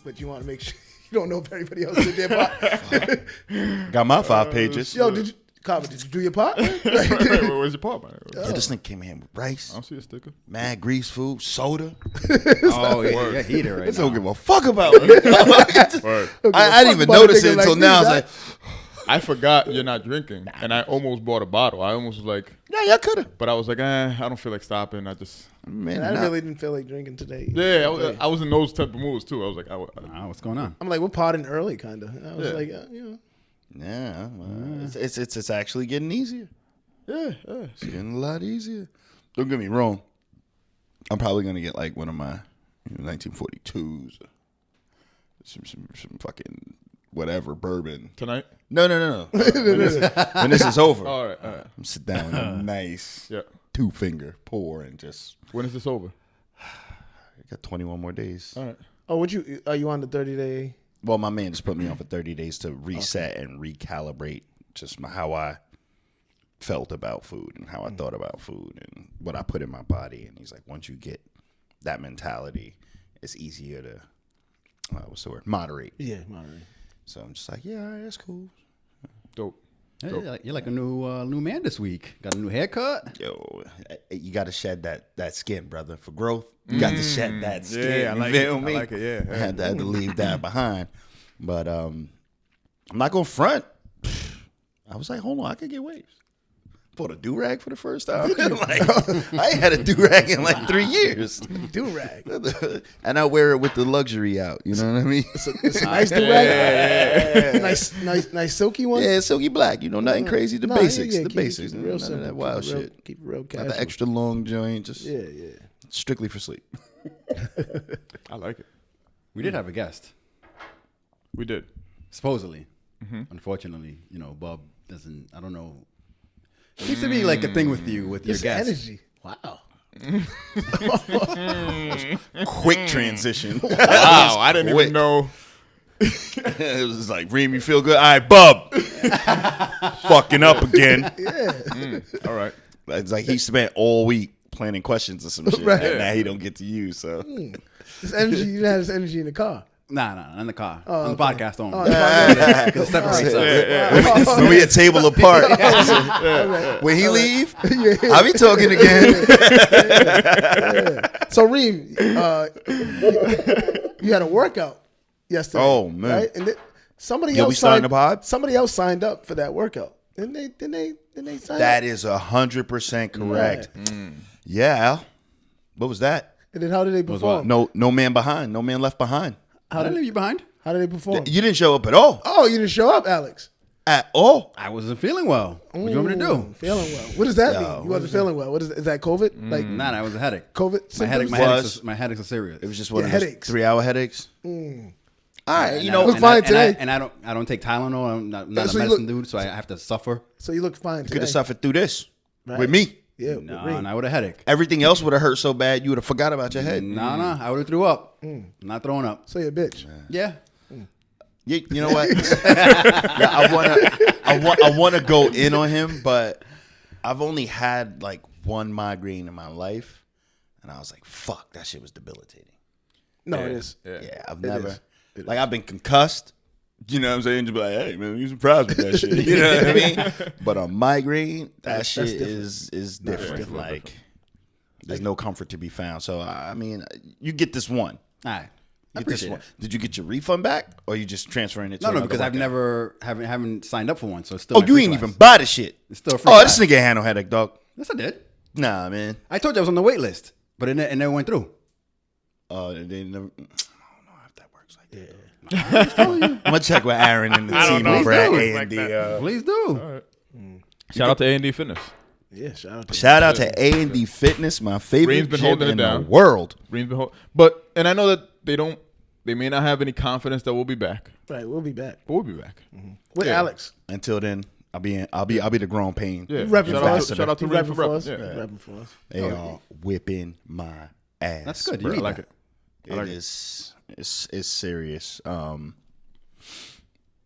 but you want to make sure you don't know if everybody else did their part. Got my 5 pages. Yo, did you do your part? Where's your part, man? Yeah, this thing came in with rice. I don't see a sticker. Mad grease food, soda. Oh, yeah, you're heater right This now. don't give a fuck about me. I didn't even notice it until now. I was like, I forgot you're not drinking, and I almost bought a bottle. I almost was like, yeah, I could have. but I was like, I don't feel like stopping. I just, Man, I really didn't feel like drinking today. yeah, I was in those type of moods too. I was like, What's going on? I'm like, we're potting early, kind of. I was like, Yeah, it's actually getting easier. yeah. It's getting a lot easier. Don't get me wrong. I'm probably gonna get like one of my 1942s, some fucking whatever bourbon Tonight? No. When this is over, All right. I'm sit down with a nice 2-finger pour and just. When is this over? I got 21 more days. All right. oh, are you on the 30-day? Well, my man just put me on for 30 days to reset and recalibrate just how I felt about food and how I thought about food and what I put in my body. And he's like, once you get that mentality, it's easier to, what's the word? Moderate. Yeah, moderate. So I'm just like, yeah, all right, that's cool. Dope. Hey, you're like a new man this week. Got a new haircut. Yo, you got to shed that skin, brother, for growth. You got to shed that skin. Yeah, I like you feel it. me? I like it, yeah. I had to leave that behind. But I'm not going to front. I was like, hold on, I could get waves. Bought a do-rag for the first time. I ain't had a do-rag in like 3 years. Do-rag. And I wear it with the luxury out. You know what I mean? It's a nice do-rag. Nice silky one. Yeah, silky black. Nothing crazy. The basics. The basics. Keep it real None of simple. that wild shit. Keep it real Not casual. the extra long joint. Just Yeah. strictly for sleep. I like it. We did have a guest, We did. supposedly. Unfortunately, Bob doesn't. I don't know. Seems to be like a thing with you with your This guest. energy. Wow. Quick transition. Wow, I didn't quick. even know. It was like, Reem, you feel good? All right, bub. Fucking up again. Yeah. All right. It's like he spent all week planning questions or some shit Right. that now he don't get to use. So This energy, you didn't have this energy in the car. Nah, in the car. Oh, on the okay. podcast only. Oh, Because it separates us. when we a table apart, when he leave, I'll be talking again. So Reem, you had a workout yesterday. Oh, man. Right? And somebody Yeah, we else starting signed, the pod? Somebody else signed up for that workout. Didn't they sign That up? is 100% correct. Yeah, Al. What was that? And then how did they perform? No man behind. No man left behind. I didn't leave you behind. How did they perform? You didn't show up at all. Oh, you didn't show up, Alex. At all. I wasn't feeling well. What do you want me to do? Feeling well. What does that Yo, mean? You wasn't feeling well. What is that? COVID? Like Nah, it was a headache. COVID My symptoms? headache. My headaches are serious. It was just one Yeah, of those headaches. 3-hour headaches. All right, And you I know, don't- Look and fine I- today. And I don't take Tylenol. I'm not Yeah, a so you medicine look- dude, so I have to suffer. So you look fine could today. have suffered through this Right. with me. Yeah, No, Reem. not with a headache. Everything else would have hurt so bad you would have forgot about your head. No, I would have threw up. Not throwing up. So you're a bitch. Yeah. You know what? Yeah, I wanna go in on him, but I've only had like one migraine in my life, and I was like, "Fuck, that shit was debilitating." No, it is. Yeah, I've It never is. like I've been concussed. You know what I'm saying? Just be like, hey man, you surprised with that shit. You know what I mean? But a migraine, that shit is different. Like, there's no comfort to be found. So I mean, you get this one. All right. I Get this appreciate one. it. Did you get your refund back, or are you just transferring it? to No, another because I've workout? never haven't signed up for one, so it's still. Oh, my you free ain't class. even buy the shit. It's still a free Oh, class. this nigga had no headache, dog. Yes, I did. Nah, man. I told you I was on the wait list, but it never went through. They never. I don't know if that works like that. I'm gonna check with Aaron and the team know. over at Please do. A&D. Please do. Shout out to A&D Fitness. Yeah, shout out to Shout out to A&D Fitness, my favorite Reem's been gym holding it in down. the world. Reem's been but and I know that they may not have any confidence that we'll be back, Right, we'll be back. but we'll be back. With Yeah. Alex. Until then, I'll be the grown pain. Yeah. You repping Shout for out us. to, shout out to You Reem repping for for repping. us. Yeah. Repping for us. They are whipping my ass. That's good. You bro. need I like that. it. I like It it. is. It's serious.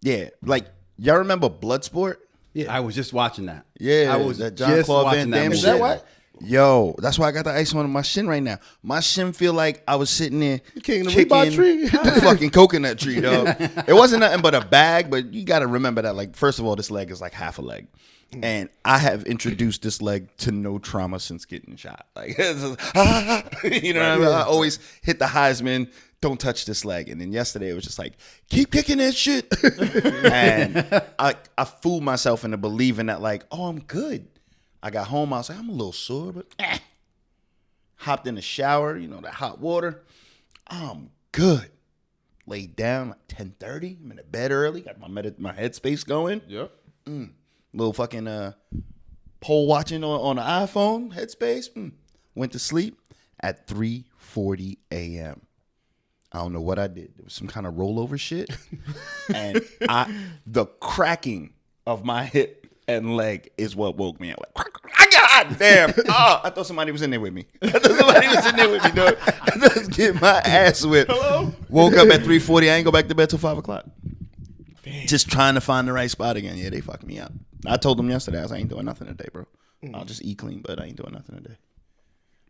Yeah, like y'all remember Bloodsport? Yeah. I was just watching that. Yeah, I was that John just Claude watching Van that Damme movie. Is that shit. what? Yo, that's why I got the ice on my shin right now. My shin feel like I was sitting there King of the kicking Reebok tree? the fucking coconut tree, dog. It wasn't nothing but a bag, but you got to remember that, like, first of all, this leg is like half a leg. And I have introduced this leg to no trauma since getting shot. Like, it's just, you know what I mean? I always hit the Heisman, don't touch this leg. And then yesterday it was just like, keep kicking that shit. And I fooled myself into believing that, like, oh, I'm good. I got home, I was like, I'm a little sore, but hopped in the shower, you know, the hot water. I'm good. Laid down like 10:30. I'm in the bed early. Got my headspace going. Yep. Little fucking poll watching on the iPhone, headspace. Went to sleep at 3:40 a.m. I don't know what I did. There was some kind of rollover shit. And the cracking of my hip and leg is what woke me up. Like, God damn. Oh, I thought somebody was in there with me. Dog. I was getting my ass whipped. Hello? Woke up at 3:40. I ain't go back to bed till 5 o'clock. Damn. Just trying to find the right spot again. Yeah, they fucked me up. I told them yesterday, I was like, I ain't doing nothing today, bro. I'll just eat clean, but I ain't doing nothing today.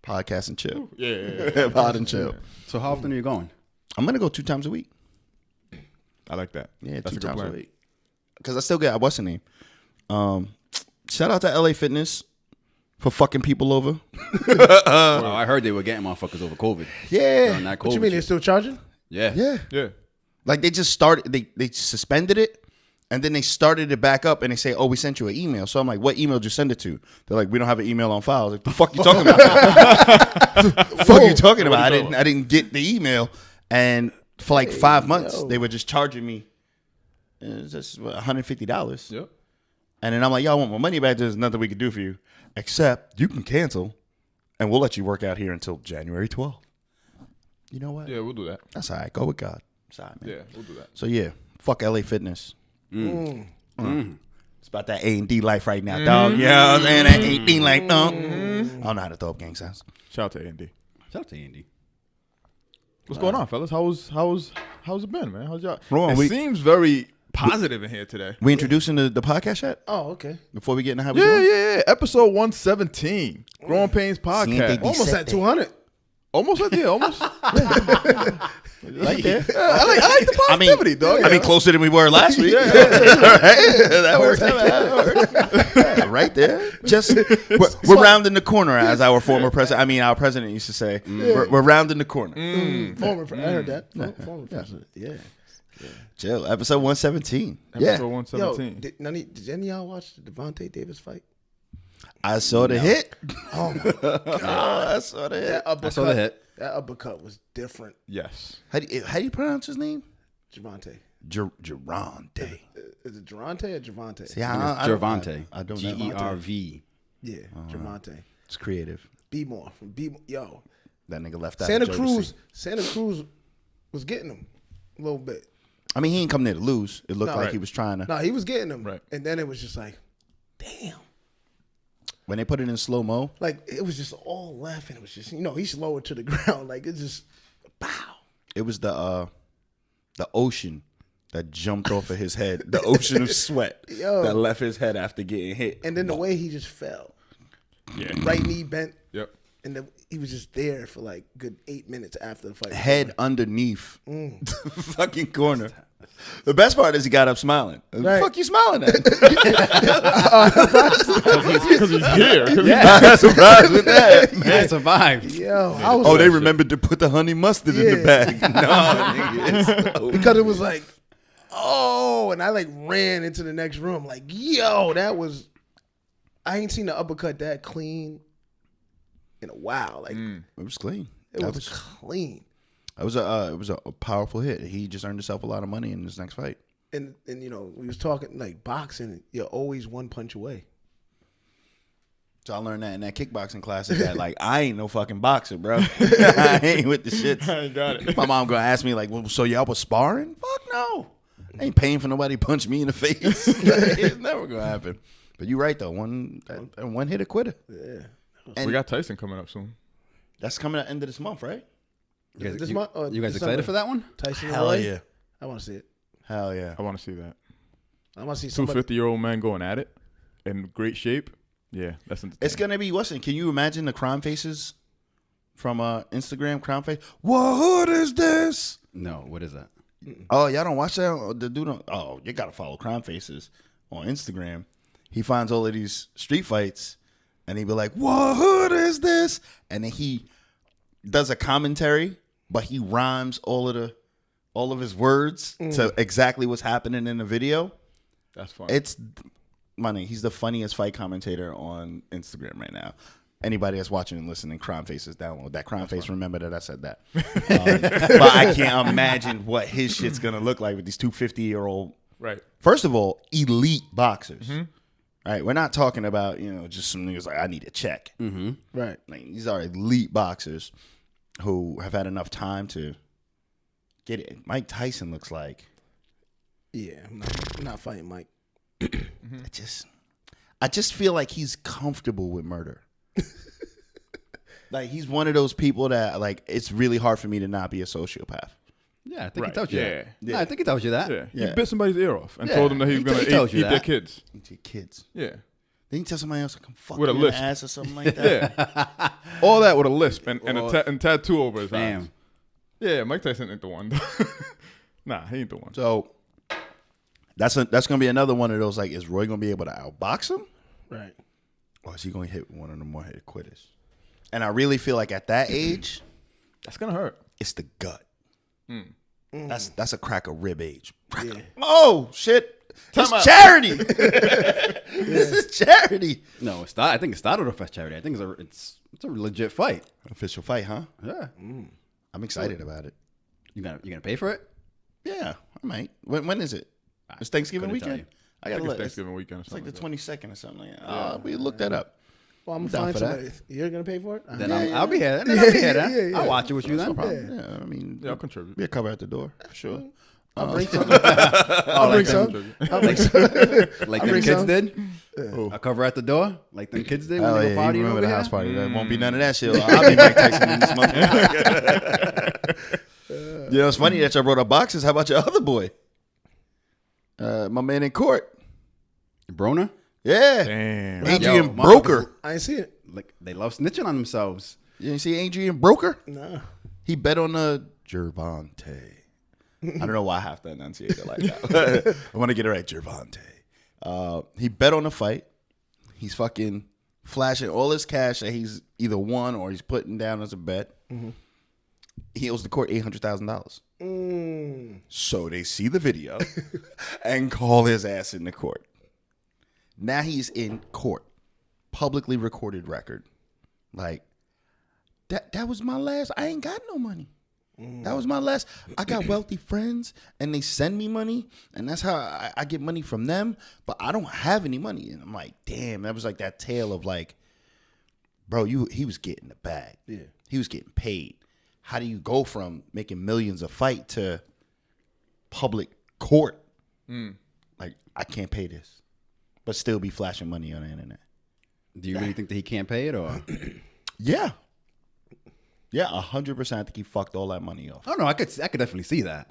Podcast and chill. Yeah. Pod and chill. So how often are you going? I'm going to go 2 times a week. I like that. Yeah, That's 2 a good times a plan. week. Because I still get, what's the name? Shout out to LA Fitness for fucking people over. Oh, I heard they were getting motherfuckers over COVID. Yeah. During that What you COVID mean they're shit. still charging? Yeah. Yeah. Yeah. Like they just started, they suspended it, and then they started it back up, and they say, oh, we sent you an email. So I'm like, what email did you send it to? They're like, we don't have an email on file. I was like, the fuck you talking about? The fuck you talking about? I didn't get the email. And for like 5 months, they were just charging me just $150. Yep. And then I'm like, yo, I want my money back. There's nothing we can do for you, except you can cancel, and we'll let you work out here until January 12th. You know what? Yeah, we'll do that. That's all right. Go with God. It's all right, man. Yeah, we'll do that. So, yeah, fuck LA Fitness. It's about that A&D life right now, dog. You know what I'm saying? That A&D life, dog. I don't know how to throw up gang sounds. Shout out to Andy. Shout out to Andy. What's going on, fellas? How's it been, man? How's y'all? Ron, It seems very positive in here today. We introducing the podcast yet? Oh, okay. Before we get into how we Yeah, doing? yeah. Episode 117, Growing Pains podcast. Almost at 200. Almost at the almost. Right there. I like the positivity, dog. I mean, closer than we were last week. Right? That works out. Right there. Just we're rounding the corner, as our former president. I mean, our president used to say. We're rounding the corner. Former president. I heard that. Former president. Yeah. Chill. Episode 117. Episode Yeah. 117. Did any of y'all watch the Devontae Davis fight? I saw the hit. Oh my God. I saw the hit. That uppercut, I saw the hit. That uppercut was different. Yes. How do you pronounce his name? Javante. Geronte. Is it Durante or Javante? Yeah, It's Gervonta. I don't know. Gerv. Yeah, Javante. It's creative. Be more. Be more. Yo, That nigga left out. Santa of Cruz. Jodeci. Santa Cruz was getting him a little bit. I mean, he ain't come there to lose. It looked No, like right. he was trying to. No, he was getting him. Right. And then it was just like, damn. When they put it in slow mo, Like it was just all left, and it was just he's lower to the ground. Like it's just, pow. it was the ocean that jumped off of his head. The ocean of sweat Yo. that left his head after getting hit. And then the way he just fell, Yeah. right knee bent, Yep. and then he was just there for like good 8 minutes after the fight. Head underneath the fucking corner. The best part is he got up smiling. What the Right. fuck you smiling at? Because he's here. I'm surprised with that. I survived. Yo, I was Oh, like, they remembered to put the honey mustard in the Yeah. bag. No, nigga. because it was like, oh, and I like ran into the next room. Like, yo, that was. I ain't seen the uppercut that clean in a while. Like It was clean. it That was clean. it was a powerful hit. He just earned himself a lot of money in his next fight. And we was talking like boxing. You're always one punch away. So I learned that in that kickboxing class. Is that like I ain't no fucking boxer, bro. I ain't with the shits. I got it. My mom gonna ask me like, well, so y'all was sparring? Fuck no. I ain't paying for nobody to punch me in the face. It's never gonna happen. But you're right though. One hit a quitter. Yeah. And We got Tyson coming up soon. that's coming at the end of this month, right? You guys, This you- month or you guys December? excited for that one? Tyson Hell Roy? yeah. I want to see it. Hell yeah. I want to see that. I want to see Two somebody. 50-year-old men going at it in great shape. Yeah, that's It's gonna be what's it? Can you imagine the crime faces from Instagram? Crime face. What hood is this? No, what is that? Oh, y'all don't watch that? The dude don't. Oh, you gotta follow crime faces on Instagram. He finds all of these street fights, and he be like, "What hood is this?" And then he does a commentary, but he rhymes all of his words to exactly what's happening in the video. That's fun. It's money. He's the funniest fight commentator on Instagram right now. Anybody that's watching and listening, Crime Faces, download that. Crime Face, remember that I said that. But I can't imagine what his shit's going to look like with these two 50-year-old. Right. First of all, elite boxers. Right? We're not talking about, just some niggas like, I need a check. Right. Like, these are elite boxers who have had enough time to get it. Mike Tyson looks like. Yeah, I'm not fighting Mike. I just feel like he's comfortable with murder. Like he's one of those people that like it's really hard for me to not be a sociopath. Yeah, I think Right. he tells you Yeah. that. Yeah, I think he tells you that. Yeah. Yeah. He bit somebody's ear off and Yeah. told them that he was He going to tells eat you their that. kids. Into your kids. Yeah. Then you tell somebody else to come fuck With a you in the lisp. ass or something like that. Yeah. All that with a lisp and a tattoo over his eyes. Damn. Yeah, Mike Tyson ain't the one. Nah, he ain't the one. So that's gonna be another one of those. Like, is Roy gonna be able to outbox him, Right. or is he gonna hit one of the more hit quitters? And I really feel like at that age, That's going to hurt. it's the gut. That's a crack of rib age. Yeah. Oh shit! Time out. It's charity. This is charity. No, I think it started off as charity. I think it's a legit fight. Official fight, huh? Yeah. I'm excited about it. You gonna pay for it? Yeah, I might. When is it? It's Thanksgiving couldn't tell weekend. you. I I gotta think look. it's Thanksgiving weekend or It's like something. the 22nd or something like that. We look that up. Well, I'm down gonna for find that. somebody. You're gonna pay for it? Then Yeah, I'll be here. Yeah, Then I'll be here. yeah, Then. yeah. I'll watch it with you No then. problem. Yeah, I mean, Yeah, I'll contribute. be a cover at the door for sure. I'll bring some. I'll bring some. I'll bring some. Like I'll them bring kids some. did. A cover at the door, like them kids did when Oh they yeah, were you partying remember over the here. house party? There won't be none of that shit. I'll be Mike Tyson in this motherfucker. It's funny that y'all brought up boxes. How about your other boy? My man in court. Broner. Yeah, Damn. Adrien Yo, Broner. I ain't see it. Like they love snitching on themselves. You didn't see Adrien Broner? Nah. He bet on the Gervonta. I don't know why I have to enunciate it like that. I want to get it right, Gervonta. He bet on the fight. He's fucking flashing all his cash that he's either won or he's putting down as a bet. He owes the court $800,000. So they see the video and call his ass in the court. Now he's in court, publicly recorded record. Like, that was my last. I ain't got no money. That was my last. I got wealthy friends, and they send me money, and that's how I get money from them. But I don't have any money, and I'm like, damn. That was like that tale of like, bro, he was getting the bag. Yeah. He was getting paid. How do you go from making millions a fight to public court? Like, I can't pay this, but still be flashing money on the internet. Do you really think that he can't pay it, or? Yeah. Yeah, 100%. I think he fucked all that money off. I don't know. I could definitely see that.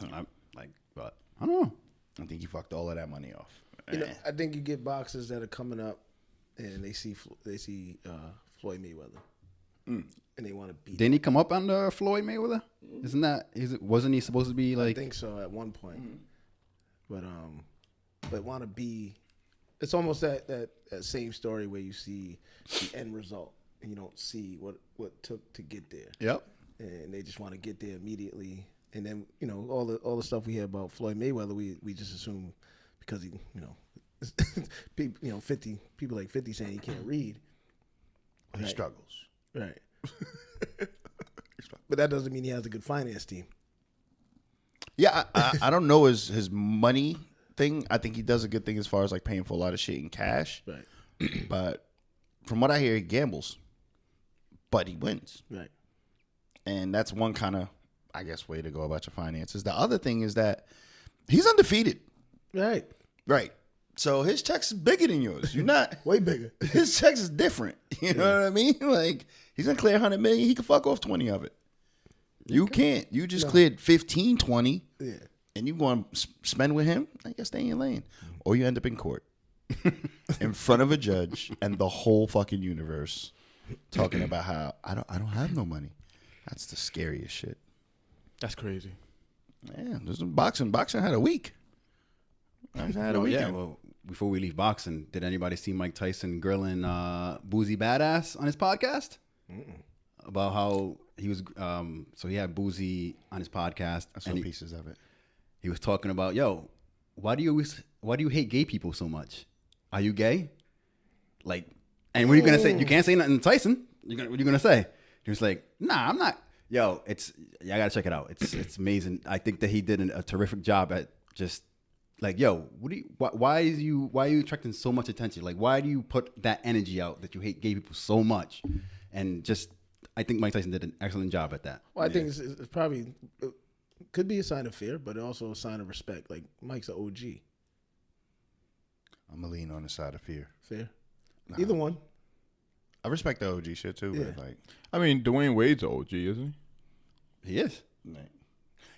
But I don't know. I think he fucked all of that money off. I think you get boxers that are coming up, and they see Floyd Mayweather, and they want to beat. Didn't he come up under Floyd Mayweather? Wasn't he supposed to be I like? think so at one point, but want to be. It's almost that same story where you see the end result and you don't see what took to get there. Yep. And they just want to get there immediately. And then all the stuff we hear about Floyd Mayweather, we just assume because he 50 people like 50 saying he can't read. He Right. struggles. Right. But that doesn't mean he has a good finance team. Yeah, I don't know his money thing. I think he does a good thing as far as like paying for a lot of shit in cash. Right. But from what I hear, he gambles, but he wins. Right. And that's one kind of, I guess, way to go about your finances. The other thing is that he's undefeated. Right. Right. So his checks is bigger than yours. You're not. Way bigger. His checks is different. You know what I mean? Like, he's going to clear 100 million. He can fuck off 20 of it. You can't. You just cleared 15, 20. Yeah. And you going to spend with him, I guess stay in your lane. Or you end up in court. in front of a judge and the whole fucking universe talking about how I don't have no money. That's the scariest shit. That's crazy. Man, this is boxing. Boxing had a week. Boxing had a weekend. Yeah, well, before we leave boxing, did anybody see Mike Tyson grilling Boosie Badass on his podcast? About how he was, so he had Boosie on his podcast. I saw pieces of it. He was talking about, yo, why do you hate gay people so much? Are you gay? Like, and what are you gonna say? You can't say nothing to Tyson. What are you gonna say? He was like, nah, I'm not. Yo, I gotta check it out. It's amazing. I think that he did a terrific job at just like, yo, why are you attracting so much attention? Like, why do you put that energy out that you hate gay people so much? And just, I think Mike Tyson did an excellent job at that. Well, I think it's probably, it could be a sign of fear, but also a sign of respect. Like, Mike's an OG. I'm gonna lean on the side of fear. Fair. Either one. I respect the OG shit too, Yeah. but like, I mean, Dwayne Wade's an OG, isn't he? He is.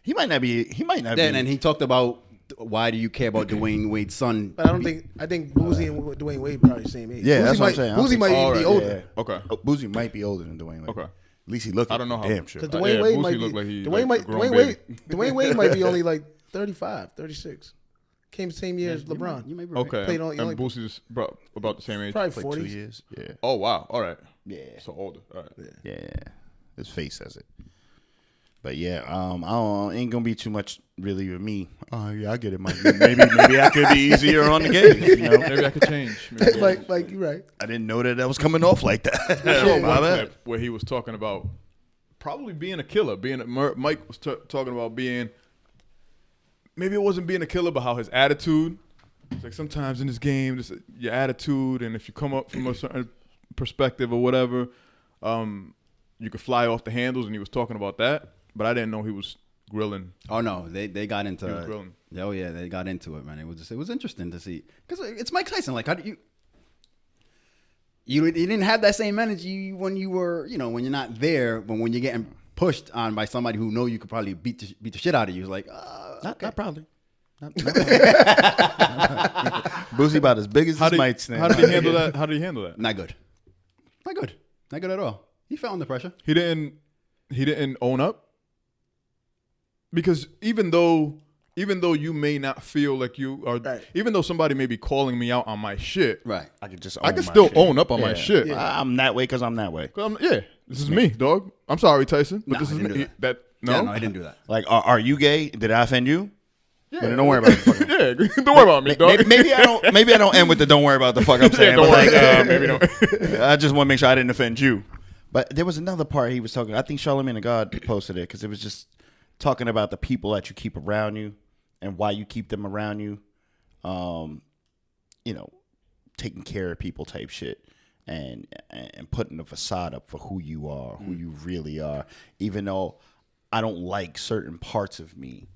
he might not be. Then, and he talked about why do you care about Dwayne Wade's son? But I think Boosie and Dwayne Wade probably the same age. Yeah, Boosie that's what I'm might, saying. Boosie might even be older. Yeah. Okay. Boosie might be older than Dwayne Wade. Okay. At least he looked. I don't know how. Damn sure. Because Dwayne Wade Boosie might be, looked like he Dwayne, like a grown Dwayne Wade might be only like 35, 36. Came the same year as LeBron. You might be right. Okay. Played on- And Boosie's about the same age. Probably Like 2 40s. years. Yeah. Oh wow. All right. Yeah. So older. All right. Yeah. His face says it. But yeah, I don't, ain't gonna be too much really with me. Oh yeah, I get it, Mike. Maybe I could be easier on the game. You know? Maybe I could change. Maybe. like you're right. I didn't know that was coming off like that. I saw My one bad. clip where he was talking about probably being a killer. Mike was talking about being. Maybe it wasn't being a killer, but how his attitude. It's like sometimes in this game, just your attitude, and if you come up from a certain perspective or whatever, you could fly off the handles. And he was talking about that, but I didn't know he was grilling. Oh no, they got into He was grilling. Oh yeah, they got into it, man. It was interesting to see because it's Mike Tyson. Like, how do you didn't have that same energy when you were, when you're not there, but when you're getting pushed on by somebody who know you could probably beat the shit out of you. It's like, Not probably. Boosie about as big as his mic stand. How did he handle that? How did he handle that? not good, not good at all. He felt under pressure. He didn't own up, because even though you may not feel like you are, Right. even though somebody may be calling me out on my shit, Right. I could just. I own can my still shit. own up on my shit. Yeah. I'm that way because I'm that way. This is me, dog. I'm sorry, Tyson, but No, this I is didn't me. do that. No, Yeah, no, I didn't do that. Like, are you gay? Did I offend you? Yeah. Then don't worry about it. Yeah, don't worry about me, dog. Maybe I don't. Maybe I don't end with the "don't worry about the fuck I'm saying." don't but worry. like, Maybe don't. I just want to make sure I didn't offend you. But there was another part he was talking. I think Charlamagne the God posted it because it was just talking about the people that you keep around you and why you keep them around you. Taking care of people type shit and putting a facade up for who you are, who you really are. Even though I don't like certain parts of me,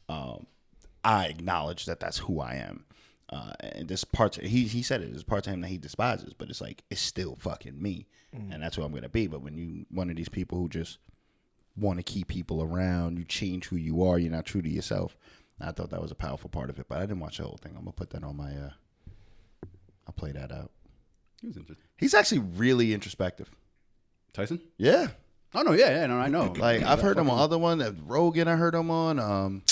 I acknowledge that that's who I am. And this part, he said it, there's parts of him that he despises, but it's like, it's still fucking me. And that's who I'm going to be. But when you, one of these people who just want to keep people around, you change who you are, you're not true to yourself. I thought that was a powerful part of it, but I didn't watch the whole thing. I'm going to put that on my, I'll play that out. He was interesting. He's actually really introspective. Tyson? Yeah. Oh no, yeah, no, I know. Like, I've heard him on other one, Rogan, I heard him on,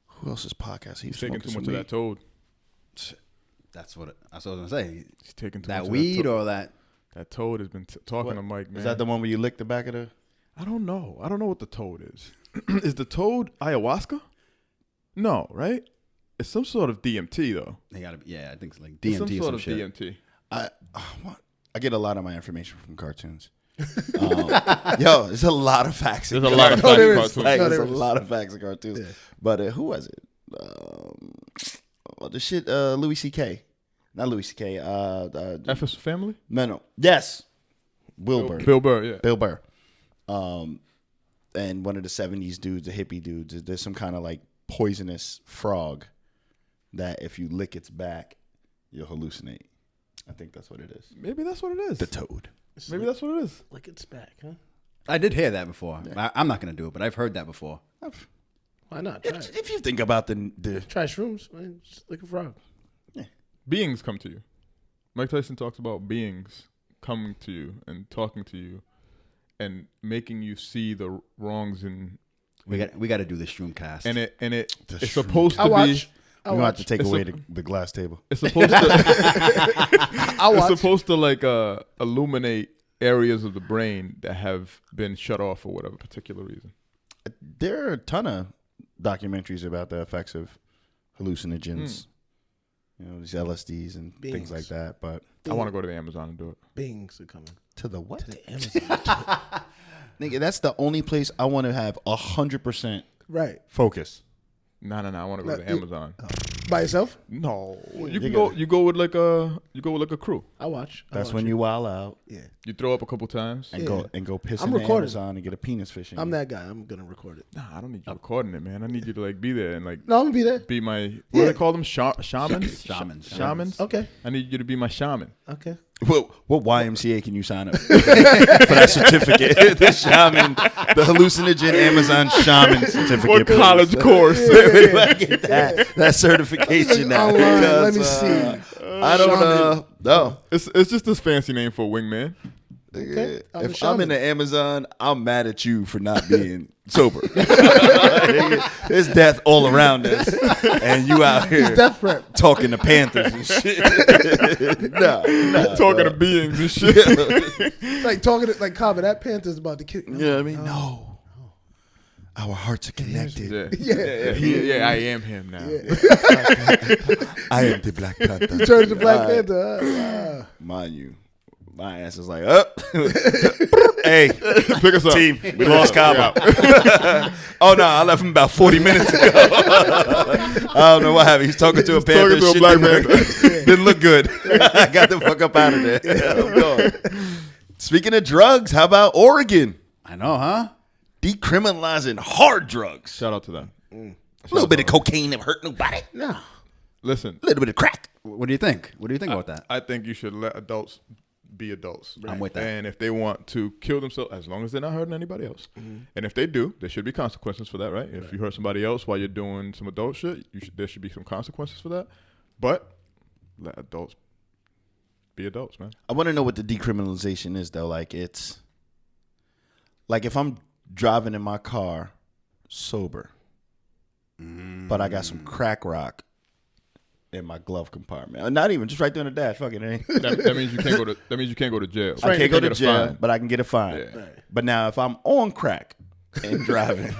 who else's podcast? He's taking too much of that toad. That's what I was gonna say. He's taking too That much of weed that or that. That toad has been talking to Mike, man. Is that the one where you lick the back of the? I don't know. I don't know what the toad is. Is the toad ayahuasca? No, right? It's some sort of DMT though. They gotta be. Yeah, I think it's like It's DMT some or sort some of shit. DMT. I get a lot of my information from cartoons. Yo, there's a lot of facts. There's a lot of No, there facts is. in Like, cartoons. there's a lot of facts in cartoons. Yeah. But who was it? The shit, Louis C.K. Not Louis C.K. F is for family? No. Yes. Wilbur. Bill Burr, yeah. Bill Burr. And one of the 70s dudes, the hippie dudes, there's some kind of like poisonous frog that if you lick its back, you'll hallucinate. I think that's what it is. Maybe that's what it is. The toad. Maybe that's what it is. Like it's back, huh? I did hear that before. I'm not gonna do it, but I've heard that before. Why not? Try it. If you think about the Try shrooms, man. Just like a frog. beings come to you. Mike Tyson talks about beings coming to you and talking to you and making you see the wrongs in. We got to do the Shroomcast. And it's The supposed to I be. watch. We're gonna have to take It's away a- the glass table. It's supposed to. I watch. It's supposed to like illuminate areas of the brain that have been shut off for whatever particular reason. There are a ton of documentaries about the effects of hallucinogens, these LSDs and things Beings. like that. But I want to go to the Amazon and do it. Beings are coming to the what? to the Amazon. Nigga, that's the only place I want to have 100% Right. focus. No. I want to go to the Amazon. By yourself? No, you You can gotta- go. You go with like a crew. I watch. That's when you wild out Yeah. You throw up a couple times. and Yeah. go piss I'm in the recording. Amazon and get a penis fishing. I'm that guy. I'm gonna record it. Nah, I don't need you recording it, man. I need you to like be there and like No, I'm gonna be there. be my what do Yeah. they call them? Shamans. Shamans. Okay. I need you to be my shaman. Okay. What YMCA can you sign up for that certificate? The shaman, the hallucinogen Amazon shaman certificate. What college course? I get that certification now. Online, let because, me see. I don't know. It's just this fancy name for wingman. Okay. I'm a If I'm shaman. in the Amazon, I'm mad at you for not being sober. There's death all around us, and you out here Death prep. talking to panthers and shit. no, Talking to beings and shit. Like talking to, like Cobb, that Panther's about to kick. You know what I mean? No. Our hearts are connected. Yeah, I am him now. I am the Black Panther. Turn to Black Panther. Mind you, my ass is like, up. Hey, Pick us up. team, we lost Cabo. Oh, no, I left him about 40 minutes ago. I don't know what happened. He's talking to a panther. talking to a Shit black didn't work. panther. Didn't look good. I got the fuck up out of there. I'm going. Speaking of drugs, how about Oregon? I know, huh? Decriminalizing hard drugs. Shout out to them. A little bit of cocaine never hurt nobody. No. Listen, A little bit of crack. What do you think? What do you think about that? I think you should let adults be adults. I'm with that. And if they want to kill themselves, as long as they're not hurting anybody else, and if they do, there should be consequences for that, right? If you hurt somebody else while you're doing some adult shit, there should be some consequences for that. But let adults be adults, man. I want to know what the decriminalization is, though. Like, it's like if I'm driving in my car sober, but I got some crack rock in my glove compartment. Or not even, just right there on the dash. Fucking ain't. That means you can't go to. That means you can't go to jail. I can't go to get a jail, fine. but I can get a fine. Yeah. But now, if I'm on crack and driving,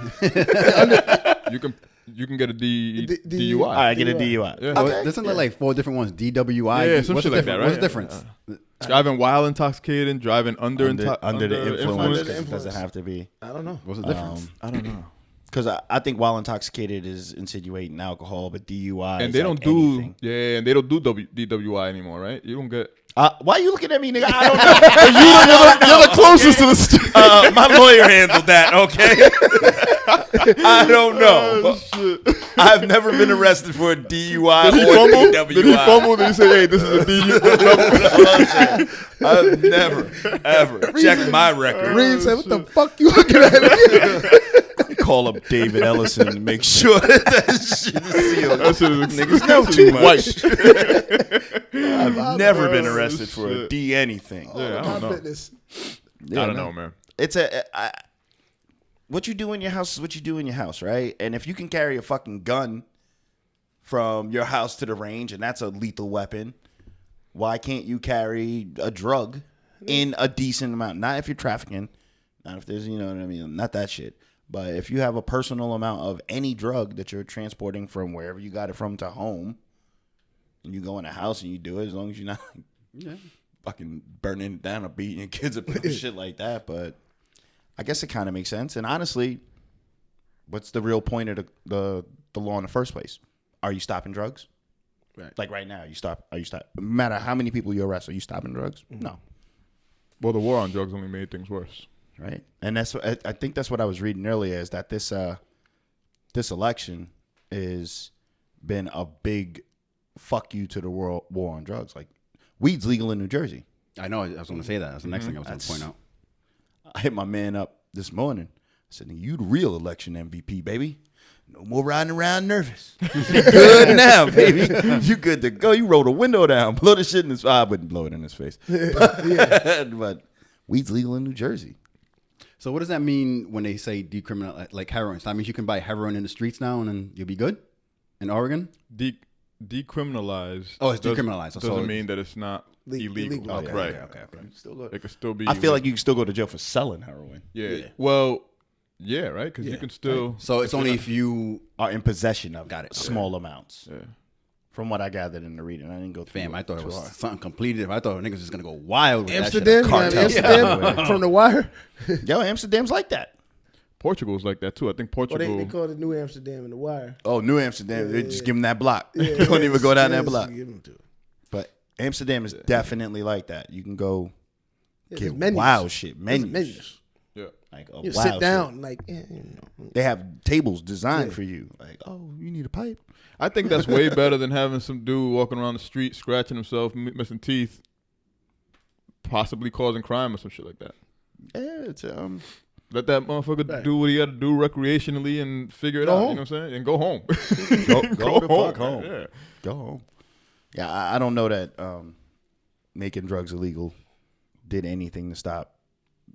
You can get a DUI. I get a DUI. Yeah. Oh, doesn't there like 4 different ones? DWI. Yeah, some What's shit the like difference? that, What's the right? difference? Driving while intoxicated, driving under Under the influence, Under the 'cause it influence. doesn't have to be. I don't know. What's the difference? I don't know. Because I think while intoxicated is insinuating alcohol, but DUI And is they like don't do anything. and they don't do DWI anymore, right? You don't get. Why are you looking at me, nigga? I don't know. You're the closest to the street. My lawyer handled that, okay? I don't know. I've never been arrested for a DUI Did he or fumble? DWI. Did he fumble? Did he say, "Hey, this is a DUI"? I've never, ever checked my record. Reem said, "What the fuck you looking at?" Call up David Ellison and make sure that shit is sealed. That shit is Niggas know too much. White. I've never been arrested shit. for a D anything. Yeah, I don't know. Business. Yeah, I don't man. know, man. It's what you do in your house is what you do in your house, right? And if you can carry a fucking gun from your house to the range, and that's a lethal weapon, why can't you carry a drug in a decent amount? Not if you're trafficking, not if there's, you know what I mean, not that shit. But if you have a personal amount of any drug that you're transporting from wherever you got it from to home, and you go in a house and you do it, as long as you're not fucking burning it down or beating your kids up and shit like that. But I guess it kind of makes sense. And honestly, what's the real point of the law in the first place? Are you stopping drugs? Right. Like right now, are you stop? No matter how many people you arrest, are you stopping drugs? No. Well, the war on drugs only made things worse. Right. And that's I think that's what I was reading earlier, is that this election is been a big fuck you to the world war on drugs. Like, weed's legal in New Jersey. I know. I was going to say that. That's the next thing I was going to point out. I hit my man up this morning. I said, "You the real election MVP, baby. No more riding around nervous. You good now, baby. You good to go. You roll the window down, blow the shit in his face. I wouldn't blow it in his face. But weed's legal in New Jersey. So what does that mean when they say decriminal, like heroin? So that means you can buy heroin in the streets now and then you'll be good in Oregon? Decriminalized. Oh, it's decriminalized. Doesn't mean that it's not illegal. Okay, Right. Okay. Still go. It could still be. I feel like you can still go to jail for selling heroin. Yeah. Well, yeah, right? Because you can still. So it's only if you Are in possession of Got it. small amounts. Yeah. From what I gathered in the reading, I didn't go through. Fam, I thought it too was hard. something completed. I thought niggas was just gonna go wild with Amsterdam, that shit. Amsterdam from the wire. Yo, Amsterdam's like that. Portugal's like that too. I think Or Portugal. they call it New Amsterdam in the wire. Oh, New Amsterdam. They just give them that block. Yeah, They don't even go down that just block. give 'em to it. But Amsterdam is definitely like that. You can go Yeah, get there's menus. wild shit. There's Menus. Yeah. Like a You wild sit down, shit. like, They have tables designed Yeah. for you. Like, oh, you need a pipe. I think that's way better than having some dude walking around the street scratching himself, missing teeth, possibly causing crime or some shit like that. Yeah, it's Let that motherfucker Right. do what he got to do recreationally and figure it Go out. home. You know what I'm saying? And go home. go the fuck home. Yeah. Go home. Yeah, I don't know that making drugs illegal did anything to stop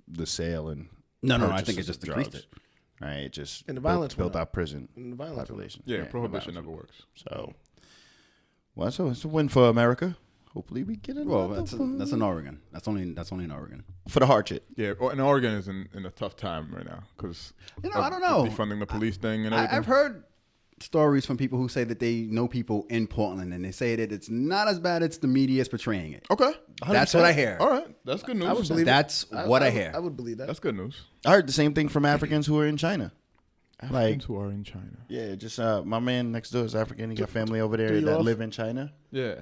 the sale and No, I purchases think it just of decreased drugs. it. Right, it just And the violence built went out prison And the violence. population. Yeah, the prohibition violence. never works. So, well, so it's a win for America. Hopefully, we get it. Well, that's in Oregon. That's only in Oregon. For the hard shit. Yeah, and Oregon is in a tough time right now because I don't know. defunding the police thing and everything. I've heard stories from people who say that they know people in Portland and they say that it's not as bad as the media is portraying it. Okay, That's what I hear. all right, that's good news. I would believe That's it. what I hear. I would believe that. That's good news. I heard the same thing from Africans who are in China. Africans who are in China. Yeah, just my man next door is African. He got family over there you that off? live in China. Yeah,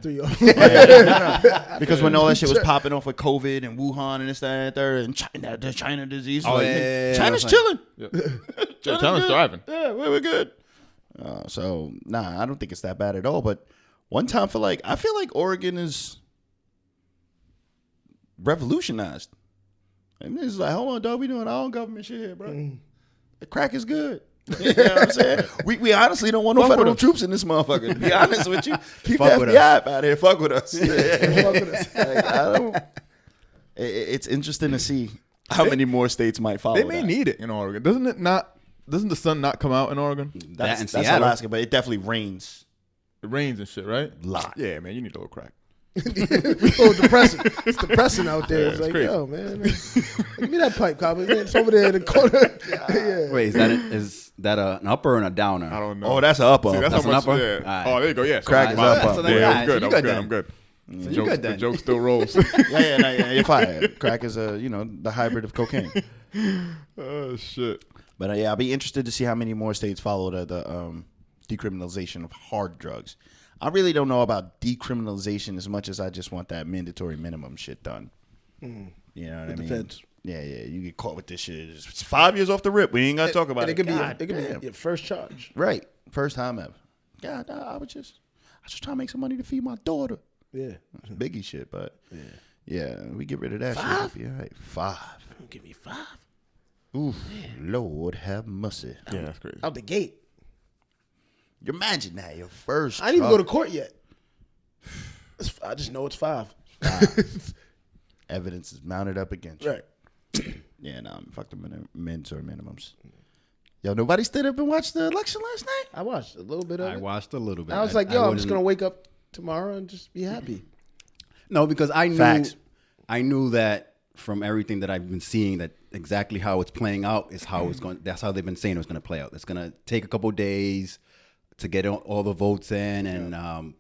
Because when all that shit was popping off with COVID and Wuhan and this, that, and third, and China, the China disease, Oh, like, yeah, China's that's chilling. yeah. China's good. thriving. Yeah, we're good. So, nah, I don't think it's that bad at all. But one time I feel like Oregon is revolutionized. And this is like, hold on, dog, we doing our own government shit here, bro. The crack is good. You know what I'm saying? We honestly don't want no federal troops in this motherfucker. To be honest with you, keep Fuck the with FBI out here. Fuck with us. Fuck I don't. It's interesting to see how many more states might follow. They may need it in Oregon. Doesn't it not? Doesn't the sun not come out in Oregon? That in That's Seattle. Alaska, but it definitely rains It rains and shit, right? a lot. Yeah, man, you need a little crack. Oh, depressing. It's depressing out there. Yeah, it's it's like, crazy. yo, man. Give me that pipe, copper. It's over there in the corner. Yeah. Wait, is that an upper and a downer? I don't know. Oh, that's an up. See, that's That's how an much. upper? Yeah. Alright. Oh, there you go. Yeah, so Crack is my- up. So Yeah, then, Yeah, alright, I'm good. so I'm you good. then. I'm good. So The you joke- good the then. joke still rolls. yeah, you're fine. Crack is the hybrid of cocaine. Oh shit. But yeah, I'll be interested to see how many more states follow the decriminalization of hard drugs. I really don't know about decriminalization as much as I just want that mandatory minimum shit done. You know what I the mean? feds. Yeah, you get caught with this shit. It's 5 years off the rip. We ain't got to talk about And it. it could be God it could damn. be your first charge. Right. First time ever. God, I was just trying to make some money to feed my daughter. Yeah. Biggie shit, but yeah, we get rid of that shit. 5? It'll be all right. 5. Give me 5. Ooh, Lord have mercy. Yeah, that's crazy. Out the gate. Imagine that, your first. I didn't even go to truck. court yet. I just know it's 5. Evidence is mounted up against you. Right. Yeah, no, fuck the mandatory minimums. Yo, nobody stayed up and watched the election last night? I watched a little bit of I it. watched a little bit. I was like, yo, I'm just wouldn't- going to wake up tomorrow and just be happy. No, because Facts. I knew that from everything that I've been seeing that exactly how it's playing out is how it's going. That's how they've been saying it's going to play out. It's going to take a couple days to get all the votes in, and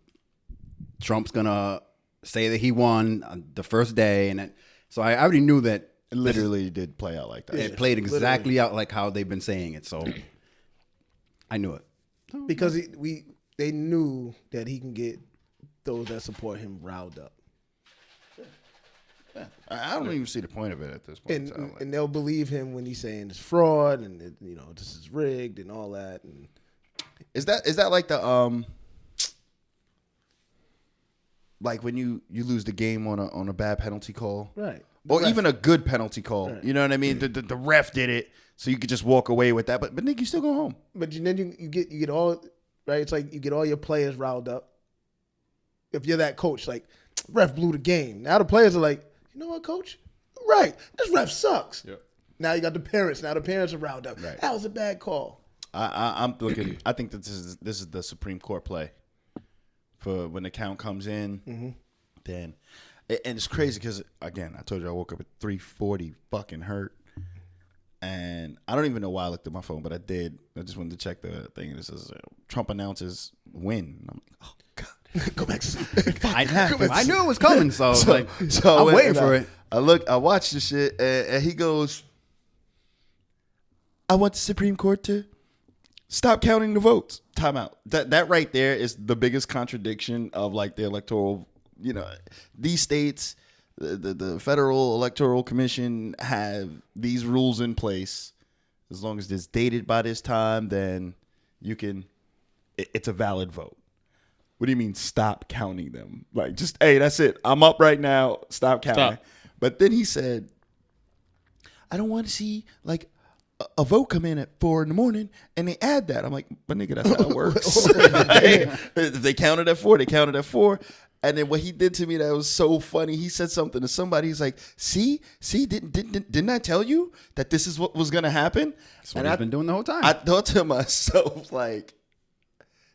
Trump's going to say that he won on the first day, and so I already knew that It literally did play out like that. it played exactly out like how they've been saying it. So I knew it. Because they knew that he can get those that support him riled up. I don't even see the point of it at this point. in time. And they'll believe him when he's saying it's fraud and this is rigged and all that. And Is that like the like when you lose the game on a bad penalty call? right. or ref. even a good penalty call. Right. You know what I mean? The ref did it, so you could just walk away with that. But nigga, you still go home. But then you get all right. It's like you get all your players riled up. If you're that coach, like ref blew the game. Now the players are like, you know what, coach? Right, this ref sucks. Yep. Now you got the parents. Now the parents are riled up. Right. That was a bad call. I'm looking. I think that this is the Supreme Court play for when the count comes in. Then, and it's crazy because again, I told you I woke up at 3:40, fucking hurt, and I don't even know why I looked at my phone, but I did. I just wanted to check the thing. And it says Trump announces win. And I'm like, oh god, Go back to sleep. I knew it was coming, so, I'm when- waiting for it. I watched the shit, and he goes, I want the Supreme Court to stop counting the votes. Time out. That right there is the biggest contradiction of like the electoral, these states, the Federal Electoral Commission have these rules in place. As long as it's dated by this time, then it's a valid vote. What do you mean stop counting them? Like, just, hey, that's it. I'm up right now. Stop counting. Stop. But then he said, I don't want to see like a vote come in at 4 a.m. and they add that. I'm like, but nigga, that's how it works. If they counted at 4, they counted at 4. And then what he did to me that was so funny, he said something to somebody. He's like, see, didn't I tell you that this is what was gonna happen? That's what I've been doing the whole time. I thought to myself, like,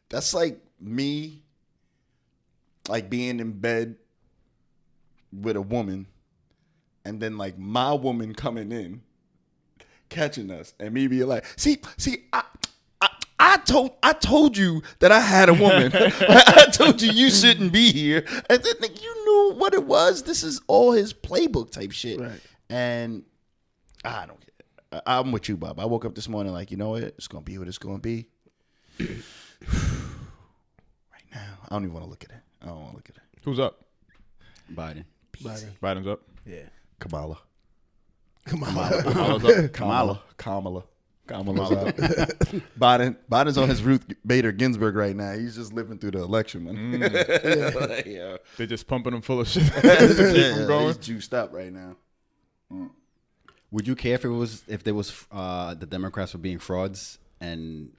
that's like me, like being in bed with a woman, and then like my woman coming in, catching us, and me being like, see, I told you that I had a woman. I told you shouldn't be here, and then like, you knew what it was. This is all his playbook type shit, Right. and I don't care. I'm with you, Bob. I woke up this morning like, you know what? It's gonna be what it's gonna be. Right now, I don't even want to look at it. I don't want to look at it. Who's up? Biden. Biden's up. Yeah. Kamala. Kamala's up. Kamala's out. Biden's on his Ruth Bader Ginsburg right now. He's just living through the election, man. Yeah. They're just pumping him full of shit. Just keep him going. He's juiced up right now. Would you care if the Democrats were being frauds and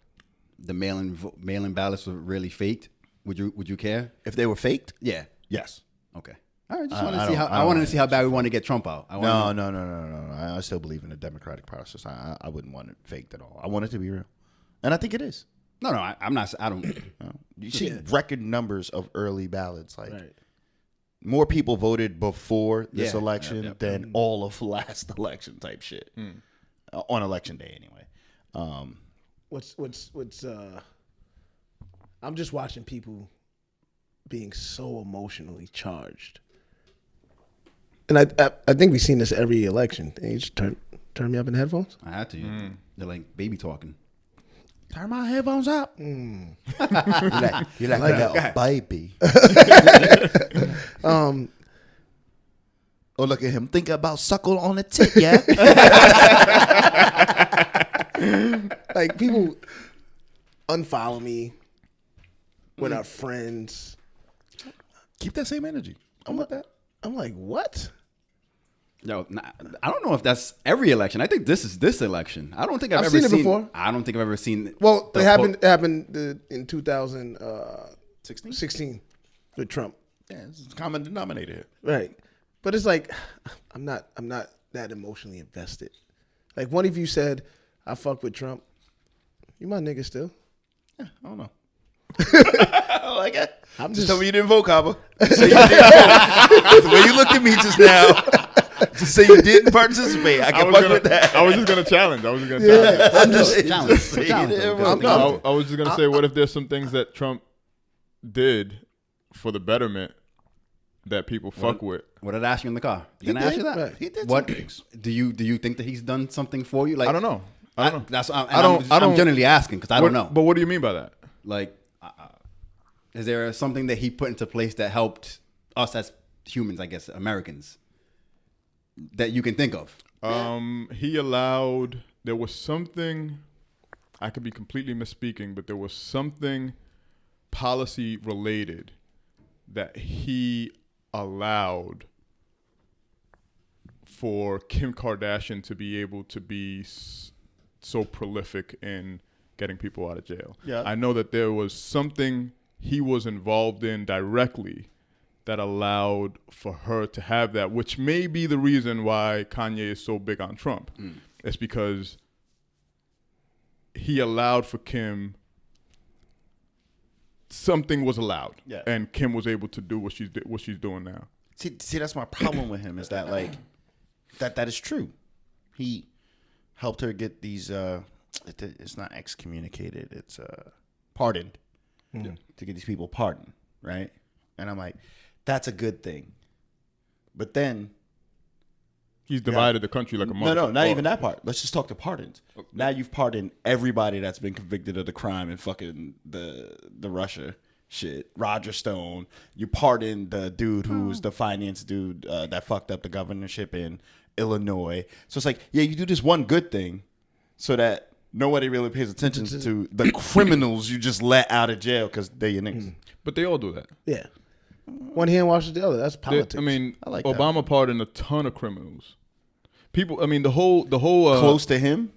the mail-in ballots were really faked? Would you care? If they were faked, Yeah. yes. Okay. All right. Just I wanted to see don't- how I don't wanted to mind see how bad we want to get Trump out. No. I still believe in the democratic process. I wouldn't want it faked at all. I want it to be real, and I think it is. No. I'm not. I don't. You see record numbers of early ballots. Like Right. more people voted before this Yeah. election Yep. than all of last election type shit. On election day, anyway. What's I'm just watching people being so emotionally charged. And I think we've seen this every election. They just turn me up in the headphones. I had to. They're like baby talking. Turn my headphones up. You like a baby. Oh, look at him thinking about suckle on the tit, yeah? Like people unfollow me. We're not friends. Keep that same energy. I'm with that. I'm like, what? Yo, I don't know if that's every election. I think this is this election. I don't think I've I've ever seen it before. I don't think I've ever seen. Well, the it happened in 2016 with Trump. Yeah, it's a common denominator here. Right. But it's like I'm not that emotionally invested. Like one of you said, I fuck with Trump. You my nigga still? Yeah, I don't know. I like it. I'm Just just tell me you didn't vote, Cabo. Just say you didn't vote. The way you looked at me just now, just say you didn't participate. I can fuck with that. I was just gonna challenge. I was just gonna challenge. I'm just Challenge. Say you Challenge, didn't though, vote. because- I was just gonna say, what if there's some things that Trump did for the betterment that people fuck with? What did I ask you in the car? Didn't I ask you that? Right. He did What some things. do you think that he's done something for you? Like I don't know. I don't know. That's I I'm don't- generally asking because I don't know. But what do you mean by that? Like, is there something that he put into place that helped us as humans, I guess, Americans, that you can think of? He allowed. There was something. I could be completely misspeaking, but there was something policy related that he allowed for Kim Kardashian to be able to be so prolific in getting people out of jail. Yeah. I know that there was something he was involved in directly that allowed for her to have that, which may be the reason why Kanye is so big on Trump. It's because he allowed for Kim. Something was allowed, Yeah. and Kim was able to do what she's doing now. See, that's my problem with him is that like that is true. He helped her get these. It's not excommunicated. It's pardoned to get these people pardoned, right? And I'm like, that's a good thing. But then He's divided the country like a motherfucker. no, not even that part. Let's just talk to pardons. Now you've pardoned everybody that's been convicted of the crime in fucking the Russia shit. Roger Stone. You pardoned the dude who was the finance dude that fucked up the governorship in Illinois. So it's like, yeah, you do this one good thing so that nobody really pays attention to the criminals you just let out of jail because they're your niggas. But they all do that. Yeah. One hand washes the other. That's politics. I mean, I like that. Obama pardoned a ton of criminals. People, I mean, the whole Close to him?